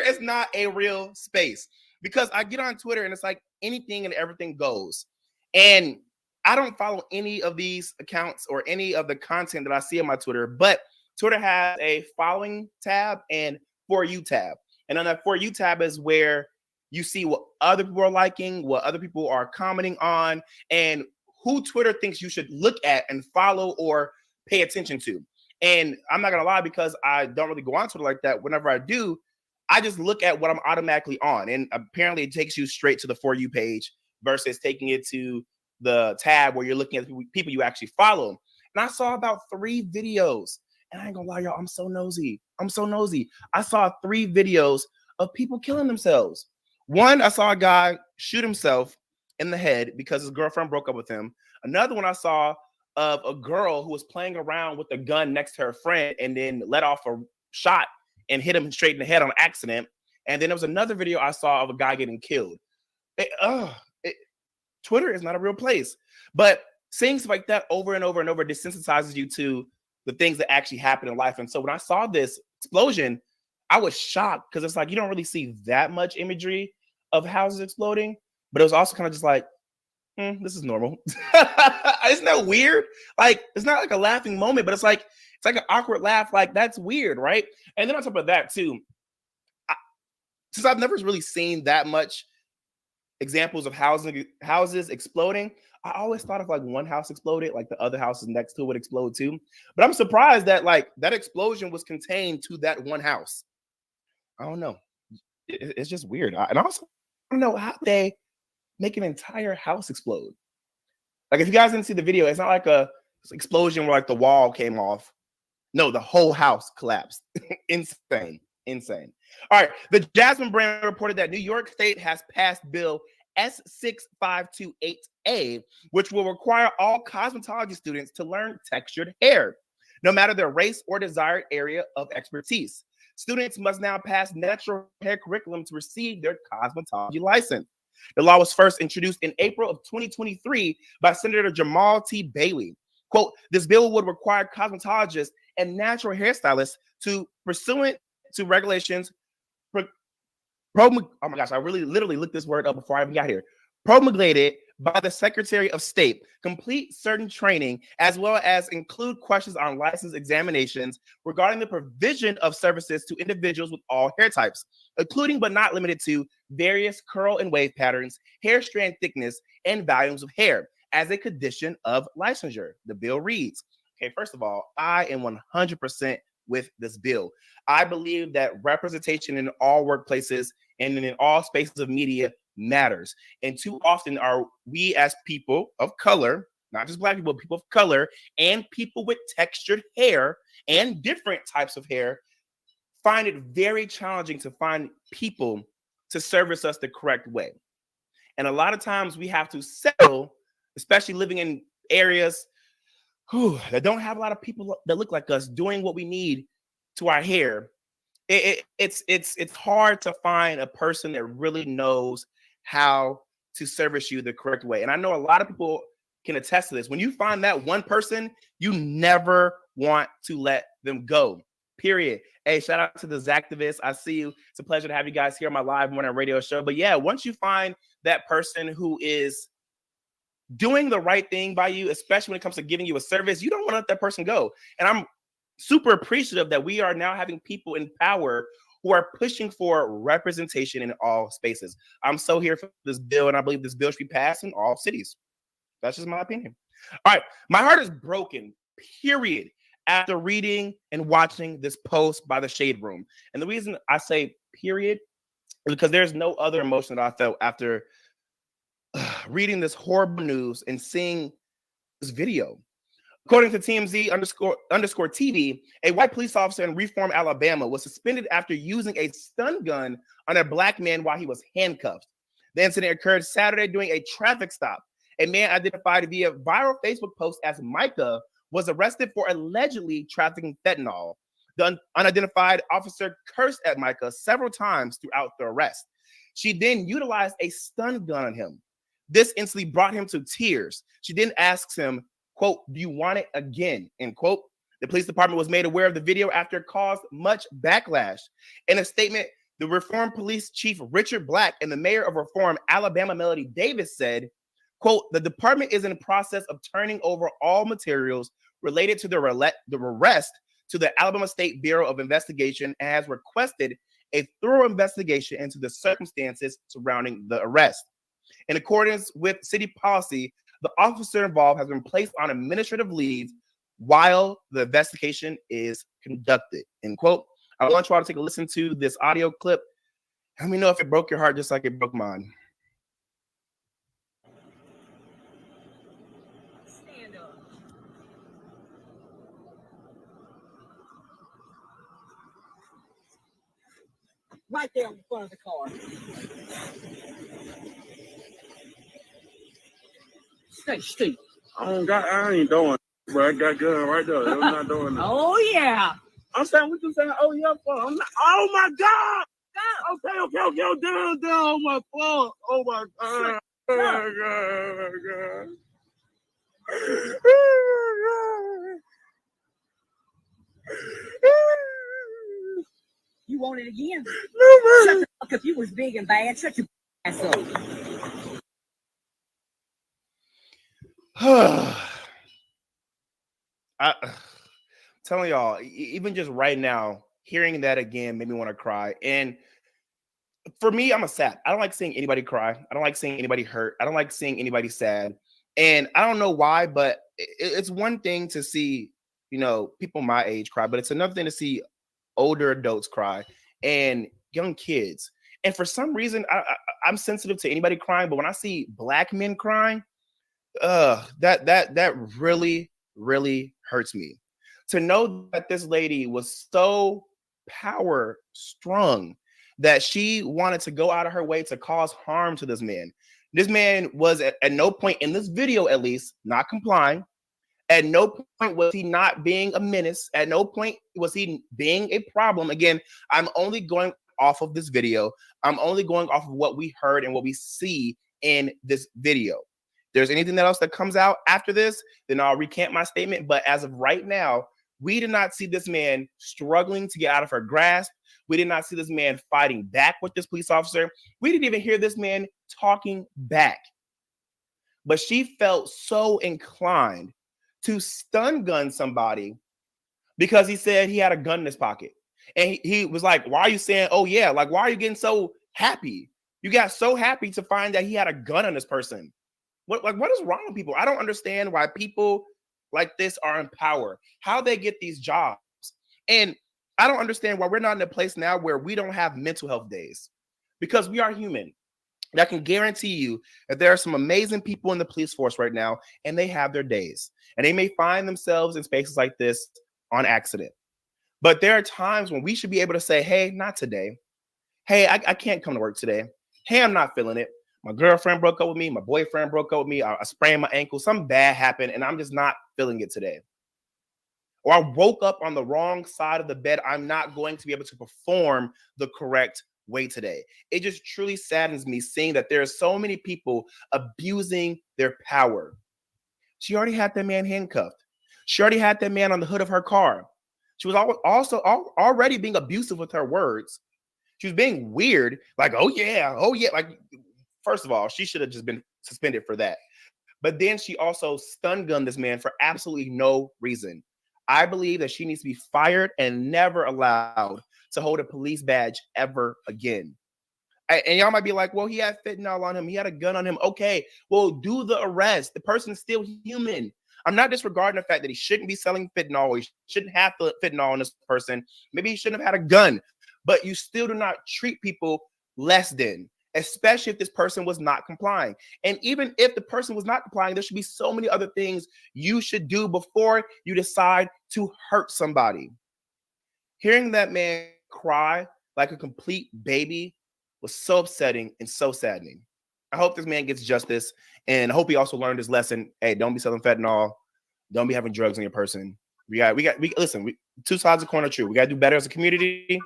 S1: is not a real space because I get on Twitter and it's like anything and everything goes. And I don't follow any of these accounts or any of the content that I see on my Twitter, but Twitter has a following tab and For You tab. And on that For You tab is where you see what other people are liking, what other people are commenting on, and who Twitter thinks you should look at and follow or pay attention to. And I'm not going to lie, because I don't really go on Twitter like that. Whenever I do, I just look at what I'm automatically on. And apparently it takes you straight to the For You page versus taking it to the tab where you're looking at people you actually follow. And I saw about 3 videos. And I ain't gonna lie, y'all, I'm so nosy. I saw 3 videos of people killing themselves. One, I saw a guy shoot himself in the head because his girlfriend broke up with him. Another one I saw of a girl who was playing around with a gun next to her friend and then let off a shot and hit him straight in the head on accident. And then there was another video I saw of a guy getting killed. Twitter is not a real place. But seeing stuff like that over and over and over desensitizes you to the things that actually happen in life. And so when I saw this explosion, I was shocked because it's like you don't really see that much imagery of houses exploding, but it was also kind of just like, this is normal. Isn't that weird? Like, it's not like a laughing moment, but it's like an awkward laugh. Like, that's weird, right? And then on top of that, too, since I've never really seen that much examples of houses exploding, I always thought if like one house exploded, like the other houses next to it would explode too. But I'm surprised that like that explosion was contained to that one house. I don't know. It's just weird. And also, I don't know how they make an entire house explode. Like if you guys didn't see the video, it's not like a explosion where like the wall came off. No, the whole house collapsed. Insane. All right. The Jasmine brand reported that New York State has passed Bill S6528A, which will require all cosmetology students to learn textured hair, no matter their race or desired area of expertise. Students must now pass natural hair curriculum to receive their cosmetology license. The law was first introduced in April of 2023 by Senator Jamal T. Bailey. Quote, this bill would require cosmetologists and natural hairstylists to, pursuant to regulations, oh my gosh, I really literally looked this word up before I even got here, promulgated by the Secretary of State, complete certain training, as well as include questions on license examinations regarding the provision of services to individuals with all hair types, including but not limited to various curl and wave patterns, hair strand thickness, and volumes of hair as a condition of licensure. The bill reads, okay, first of all, I am 100% with this bill. I believe that representation in all workplaces and in all spaces of media matters. And too often are we as people of color not just black people, people of color, and people with textured hair and different types of hair find it very challenging to find people to service us the correct way. And a lot of times we have to settle, especially living in areas that don't have a lot of people that look like us doing what we need to our hair. It's hard to find a person that really knows how to service you the correct way. And I know a lot of people can attest to this. When you find that one person, you never want to let them go. Period. Hey, shout out to the Zactivists. I see you. It's a pleasure to have you guys here on my live morning radio show. But yeah, once you find that person who is doing the right thing by you, especially when it comes to giving you a service, you don't want to let that person go. And I'm super appreciative that we are now having people in power who are pushing for representation in all spaces. I'm so here for this bill, and I believe this bill should be passed in all cities. That's just my opinion. All right, my heart is broken, period, after reading and watching this post by the Shade Room. And the reason I say period is because there's no other emotion that I felt after reading this horrible news and seeing this video. According to TMZ underscore TV, a white police officer in Reform, Alabama was suspended after using a stun gun on a black man while he was handcuffed. The incident occurred Saturday during a traffic stop. A man identified via viral Facebook post as Micah was arrested for allegedly trafficking fentanyl. The unidentified officer cursed at Micah several times throughout the arrest. She then utilized a stun gun on him. This instantly brought him to tears. She then asks him, quote, "Do you want it again?" End quote. The police department was made aware of the video after it caused much backlash. In a statement, the Reform Police Chief Richard Black and the mayor of Reform, Alabama Melody Davis said, quote, "The department is in the process of turning over all materials related to the arrest to the Alabama State Bureau of Investigation and has requested a thorough investigation into the circumstances surrounding the arrest. In accordance with city policy, the officer involved has been placed on administrative leave while the investigation is conducted." End quote. I want you all to take a listen to this audio clip. Let me know if it broke your heart just like it broke mine.
S10: Stand up. Right there in front of the car. Stay still.
S11: I ain't doing it, but I got gun right there. I'm not doing that.
S10: Oh yeah.
S11: I'm saying, what you saying? Oh, yeah, for. I'm not, oh, my God. Okay. Down. Oh, my fault. Oh, my God. Oh, my God.
S10: You want it again?
S11: No, man.
S10: Shut the fuck up. You was big and bad. Shut your ass up.
S1: I'm telling y'all, even just right now, hearing that again made me want to cry. And for me, I'm a sap. I don't like seeing anybody cry. I don't like seeing anybody hurt. I don't like seeing anybody sad. And I don't know why, but it's one thing to see, people my age cry, but it's another thing to see older adults cry and young kids. And for some reason, I'm sensitive to anybody crying, but when I see black men crying, that really, really hurts me. To know that this lady was so power strong that she wanted to go out of her way to cause harm to this man. This man was at no point in this video, at least, not complying. At no point was he not being a menace. At no point was he being a problem. Again, I'm only going off of this video. I'm only going off of what we heard and what we see in this video. If there's anything else that comes out after this, then I'll recant my statement. But as of right now, we did not see this man struggling to get out of her grasp. We did not see this man fighting back with this police officer. We didn't even hear this man talking back. But she felt so inclined to stun gun somebody because he said he had a gun in his pocket. And he was like, why are you saying, oh yeah, like, why are you getting so happy? You got so happy to find that he had a gun on this person. What is wrong with people? I don't understand why people like this are in power, how they get these jobs. And I don't understand why we're not in a place now where we don't have mental health days, because we are human. And I can guarantee you that there are some amazing people in the police force right now, and they have their days. And they may find themselves in spaces like this on accident. But there are times when we should be able to say, hey, not today. Hey, I can't come to work today. Hey, I'm not feeling it. My girlfriend broke up with me. My boyfriend broke up with me. I sprained my ankle. Something bad happened, and I'm just not feeling it today. Or I woke up on the wrong side of the bed. I'm not going to be able to perform the correct way today. It just truly saddens me seeing that there are so many people abusing their power. She already had that man handcuffed. She already had that man on the hood of her car. She was also already being abusive with her words. She was being weird, like, oh yeah. Like, first of all, she should have just been suspended for that. But then she also stun gunned this man for absolutely no reason. I believe that she needs to be fired and never allowed to hold a police badge ever again. And y'all might be like, well, he had fentanyl on him. He had a gun on him. Okay, well, do the arrest. The person is still human. I'm not disregarding the fact that he shouldn't be selling fentanyl. Or he shouldn't have fentanyl on this person. Maybe he shouldn't have had a gun. But you still do not treat people less than, especially if this person was not complying. And even if the person was not complying, there should be so many other things you should do before you decide to hurt somebody. Hearing that man cry like a complete baby was so upsetting and so saddening. I hope this man gets justice, and I hope he also learned his lesson. Hey, don't be selling fentanyl. Don't be having drugs on your person. Listen, two sides of the coin are true. We got to do better as a community,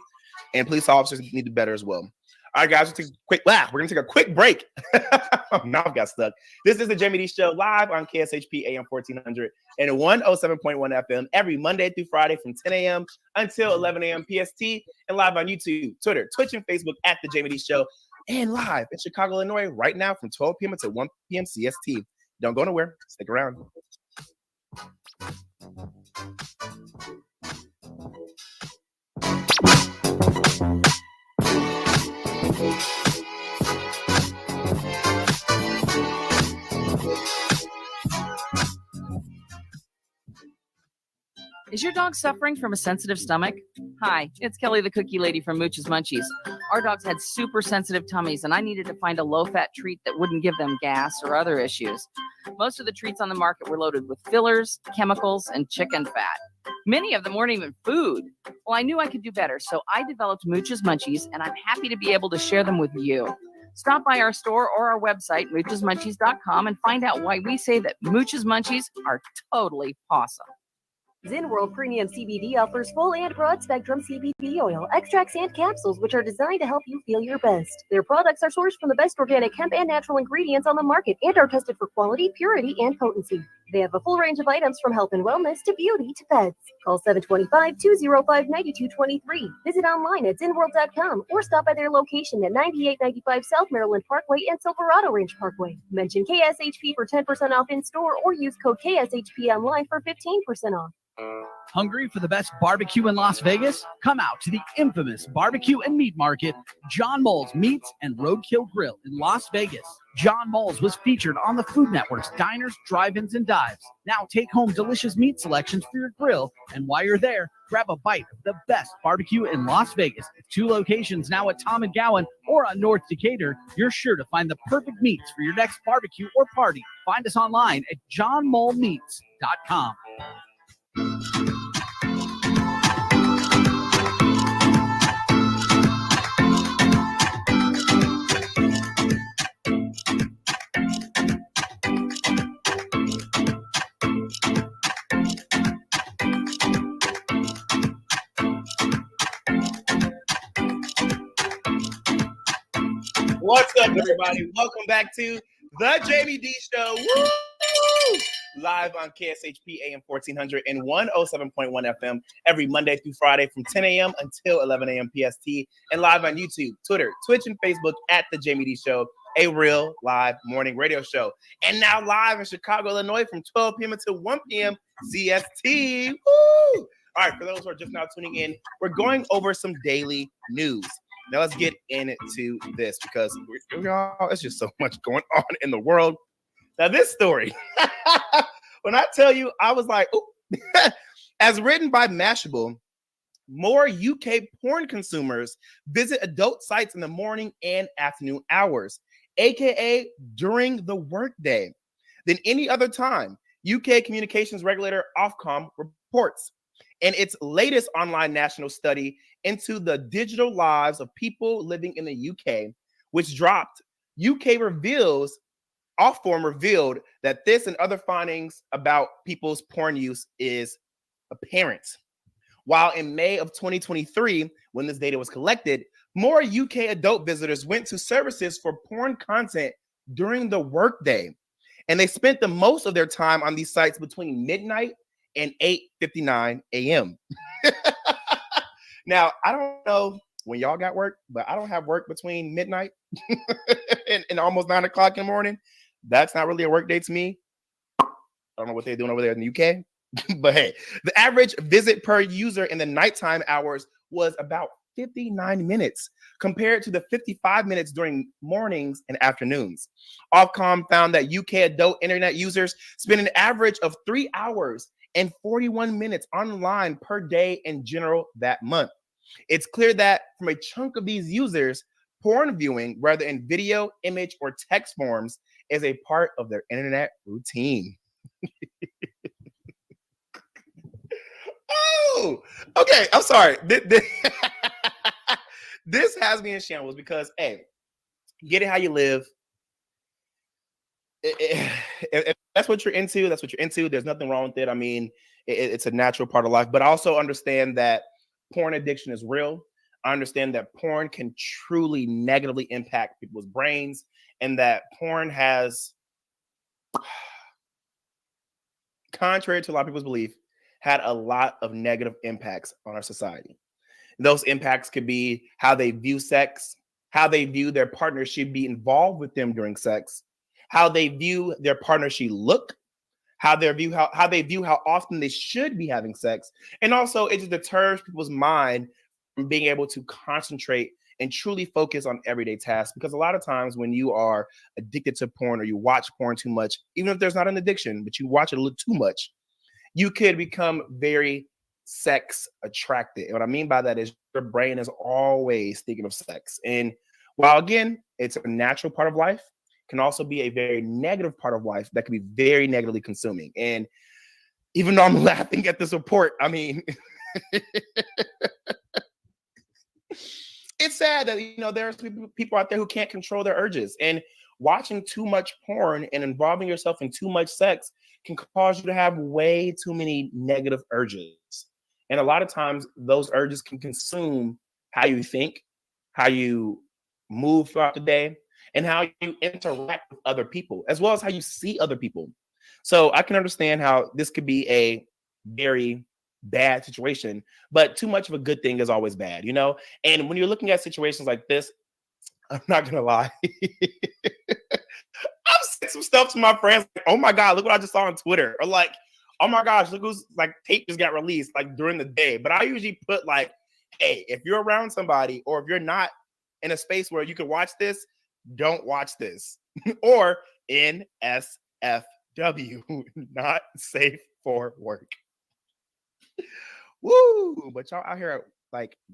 S1: and police officers need to do better as well. All right, guys, we're going to take a quick break. Now I've got stuck. This is the Jaime Dee Show live on KSHP AM 1400 and 107.1 FM every Monday through Friday from 10 a.m. until 11 a.m. PST, and live on YouTube, Twitter, Twitch, and Facebook at the Jaime Dee Show, and live in Chicago, Illinois right now from 12 p.m. until 1 p.m. CST. Don't go nowhere. Stick around.
S3: Is your dog suffering from a sensitive stomach? Hi, it's Kelly the Cookie Lady from Mooch's Munchies. Our dogs had super sensitive tummies, and I needed to find a low-fat treat that wouldn't give them gas or other issues. Most of the treats on the market were loaded with fillers, chemicals, and chicken fat. Many of them weren't even food. Well, I knew I could do better, so I developed Mooch's Munchies, and I'm happy to be able to share them with you. Stop by our store or our website, moochesmunchies.com, and find out why we say that Mooch's Munchies are totally awesome.
S2: Zen World Premium CBD offers full and broad spectrum CBD oil, extracts, and capsules, which are designed to help you feel your best. Their products are sourced from the best organic hemp and natural ingredients on the market and are tested for quality, purity, and potency. They have a full range of items from health and wellness to beauty to pets. Call 725-205-9223. Visit online at zenworld.com or stop by their location at 9895 South Maryland Parkway and Silverado Range Parkway. Mention KSHP for 10% off in store or use code KSHP online for 15% off.
S7: Hungry for the best barbecue in Las Vegas? Come out to the infamous barbecue and meat market, John Moles Meats and Roadkill Grill in Las Vegas. John Moles was featured on the Food Network's Diners, Drive-Ins, and Dives. Now take home delicious meat selections for your grill, and while you're there, grab a bite of the best barbecue in Las Vegas. With 2 locations now at Tom and Gowan or on North Decatur, you're sure to find the perfect meats for your next barbecue or party. Find us online at johnmolemeats.com.
S1: What's up, everybody? Welcome back to the Jaime Dee Show. Woo! Live on KSHP AM 1400 and 107.1 FM every Monday through Friday from 10 a.m. until 11 a.m. PST, and live on YouTube, Twitter, Twitch, and Facebook at the Jaime Dee Show, a real live morning radio show. And now live in Chicago, Illinois from 12 p.m. until 1 p.m. CST. Woo! All right, for those who are just now tuning in, we're going over some daily news. Now let's get into this because it's just so much going on in the world. Now this story, when I tell you, I was like, ooh. As written by Mashable, more UK porn consumers visit adult sites in the morning and afternoon hours. aka during the workday, than any other time, UK communications regulator Ofcom reports. In its latest online national study into the digital lives of people living in the UK, which dropped, Ofcom revealed that this and other findings about people's porn use is apparent. While in May of 2023, when this data was collected, more UK adult visitors went to services for porn content during the workday, and they spent the most of their time on these sites between midnight and 8:59 a.m. Now, I don't know when y'all got work, but I don't have work between midnight and almost 9 o'clock in the morning. That's not really a work day to me. I don't know what they're doing over there in the UK. But hey, the average visit per user in the nighttime hours was about 59 minutes compared to the 55 minutes during mornings and afternoons. Ofcom found that UK adult internet users spend an average of 3 hours and 41 minutes online per day in general that month. It's clear that from a chunk of these users, porn viewing, whether in video, image, or text forms, is a part of their internet routine. Oh, okay. I'm sorry. This has me in shambles because, hey, get it how you live. If that's what you're into, that's what you're into. There's nothing wrong with it. I mean, it's a natural part of life, but also understand that porn addiction is real. I understand that porn can truly negatively impact people's brains, and that porn has, contrary to a lot of people's belief, had a lot of negative impacts on our society. Those impacts could be how they view sex, how they view their partner should be involved with them during sex, how they view their partner should look, how they view how often they should be having sex, and also it just deters people's mind from being able to concentrate and truly focus on everyday tasks. Because a lot of times when you are addicted to porn or you watch porn too much, even if there's not an addiction, but you watch it a little too much, you could become very sex attracted. And what I mean by that is your brain is always thinking of sex. And while again, it's a natural part of life, can also be a very negative part of life that can be very negatively consuming. And even though I'm laughing at this report, I mean, it's sad that, there's people out there who can't control their urges. And watching too much porn and involving yourself in too much sex can cause you to have way too many negative urges. And a lot of times those urges can consume how you think, how you move throughout the day, and how you interact with other people, as well as how you see other people. So I can understand how this could be a very bad situation, but too much of a good thing is always bad, And when you're looking at situations like this, I'm not gonna lie. I've said some stuff to my friends, like, oh my God, look what I just saw on Twitter. Or like, oh my gosh, look who's tape just got released during the day. But I usually put hey, if you're around somebody or if you're not in a space where you can watch this, don't watch this. Or NSFW, not safe for work. Woo! But y'all out here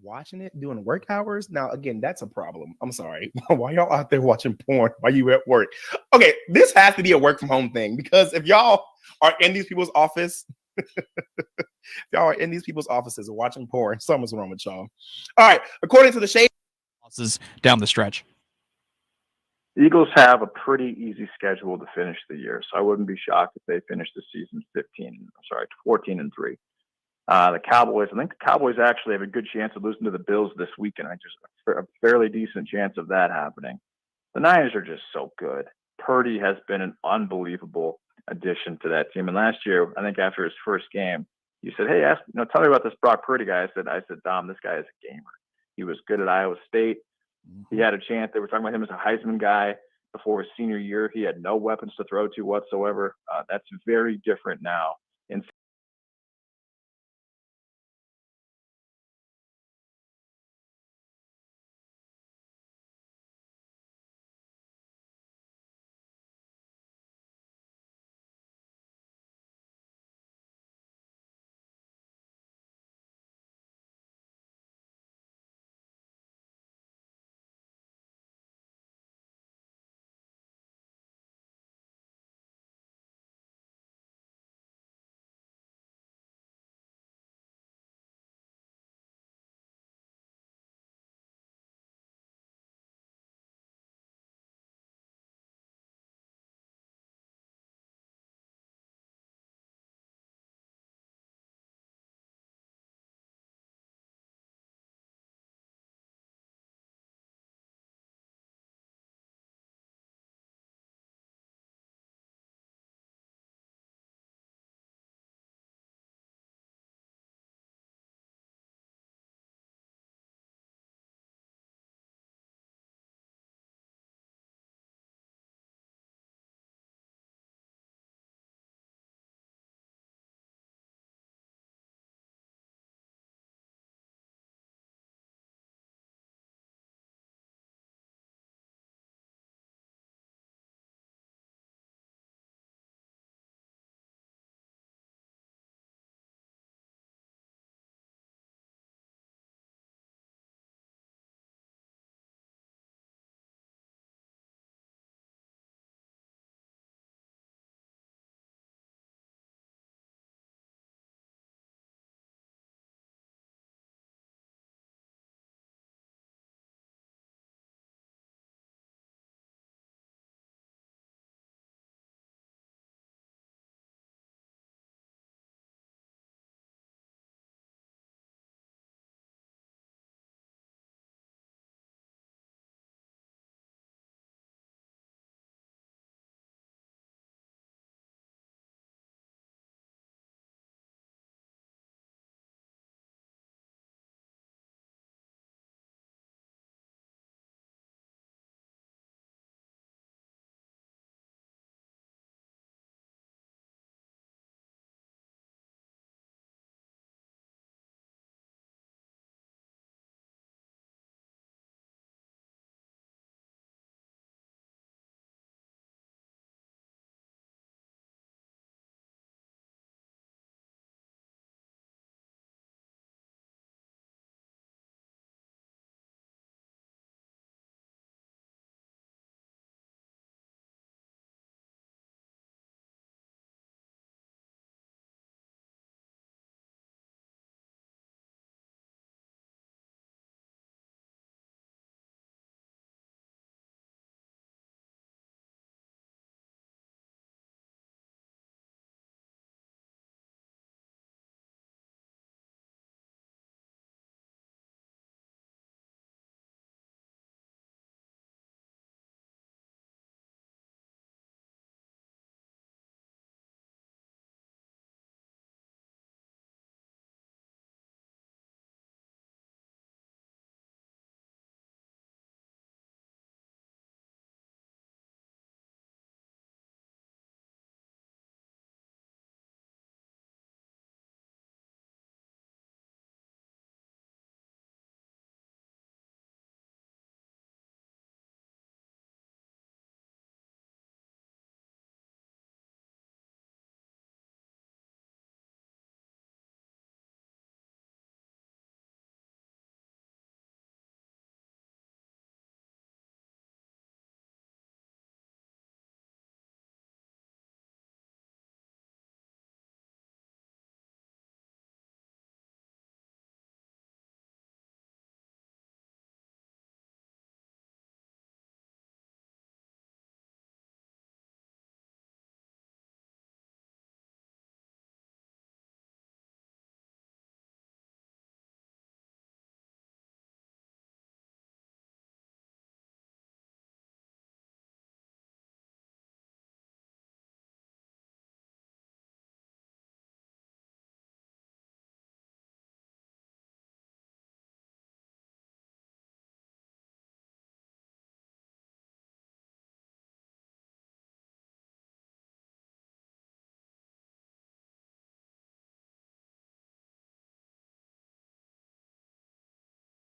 S1: watching it, doing work hours. Now, again, that's a problem. I'm sorry. Why y'all out there watching porn while you at work? Okay, this has to be a work from home thing, because if y'all are in these people's office, if y'all are in these people's offices and watching porn, something's wrong with y'all. All right, according to the Shade
S12: losses down the stretch.
S13: Eagles have a pretty easy schedule to finish the year, so I wouldn't be shocked if they finish the season 14-3. The Cowboys, I think the Cowboys actually have a good chance of losing to the Bills this weekend. I just a fairly decent chance of that happening. The Niners are just so good. Purdy has been an unbelievable addition to that team. And last year, I think after his first game, you said, "Hey, tell me about this Brock Purdy guy." I said, "Dom, this guy is a gamer. He was good at Iowa State. He had a chance. They were talking about him as a Heisman guy before his senior year. He had no weapons to throw to whatsoever. That's very different now.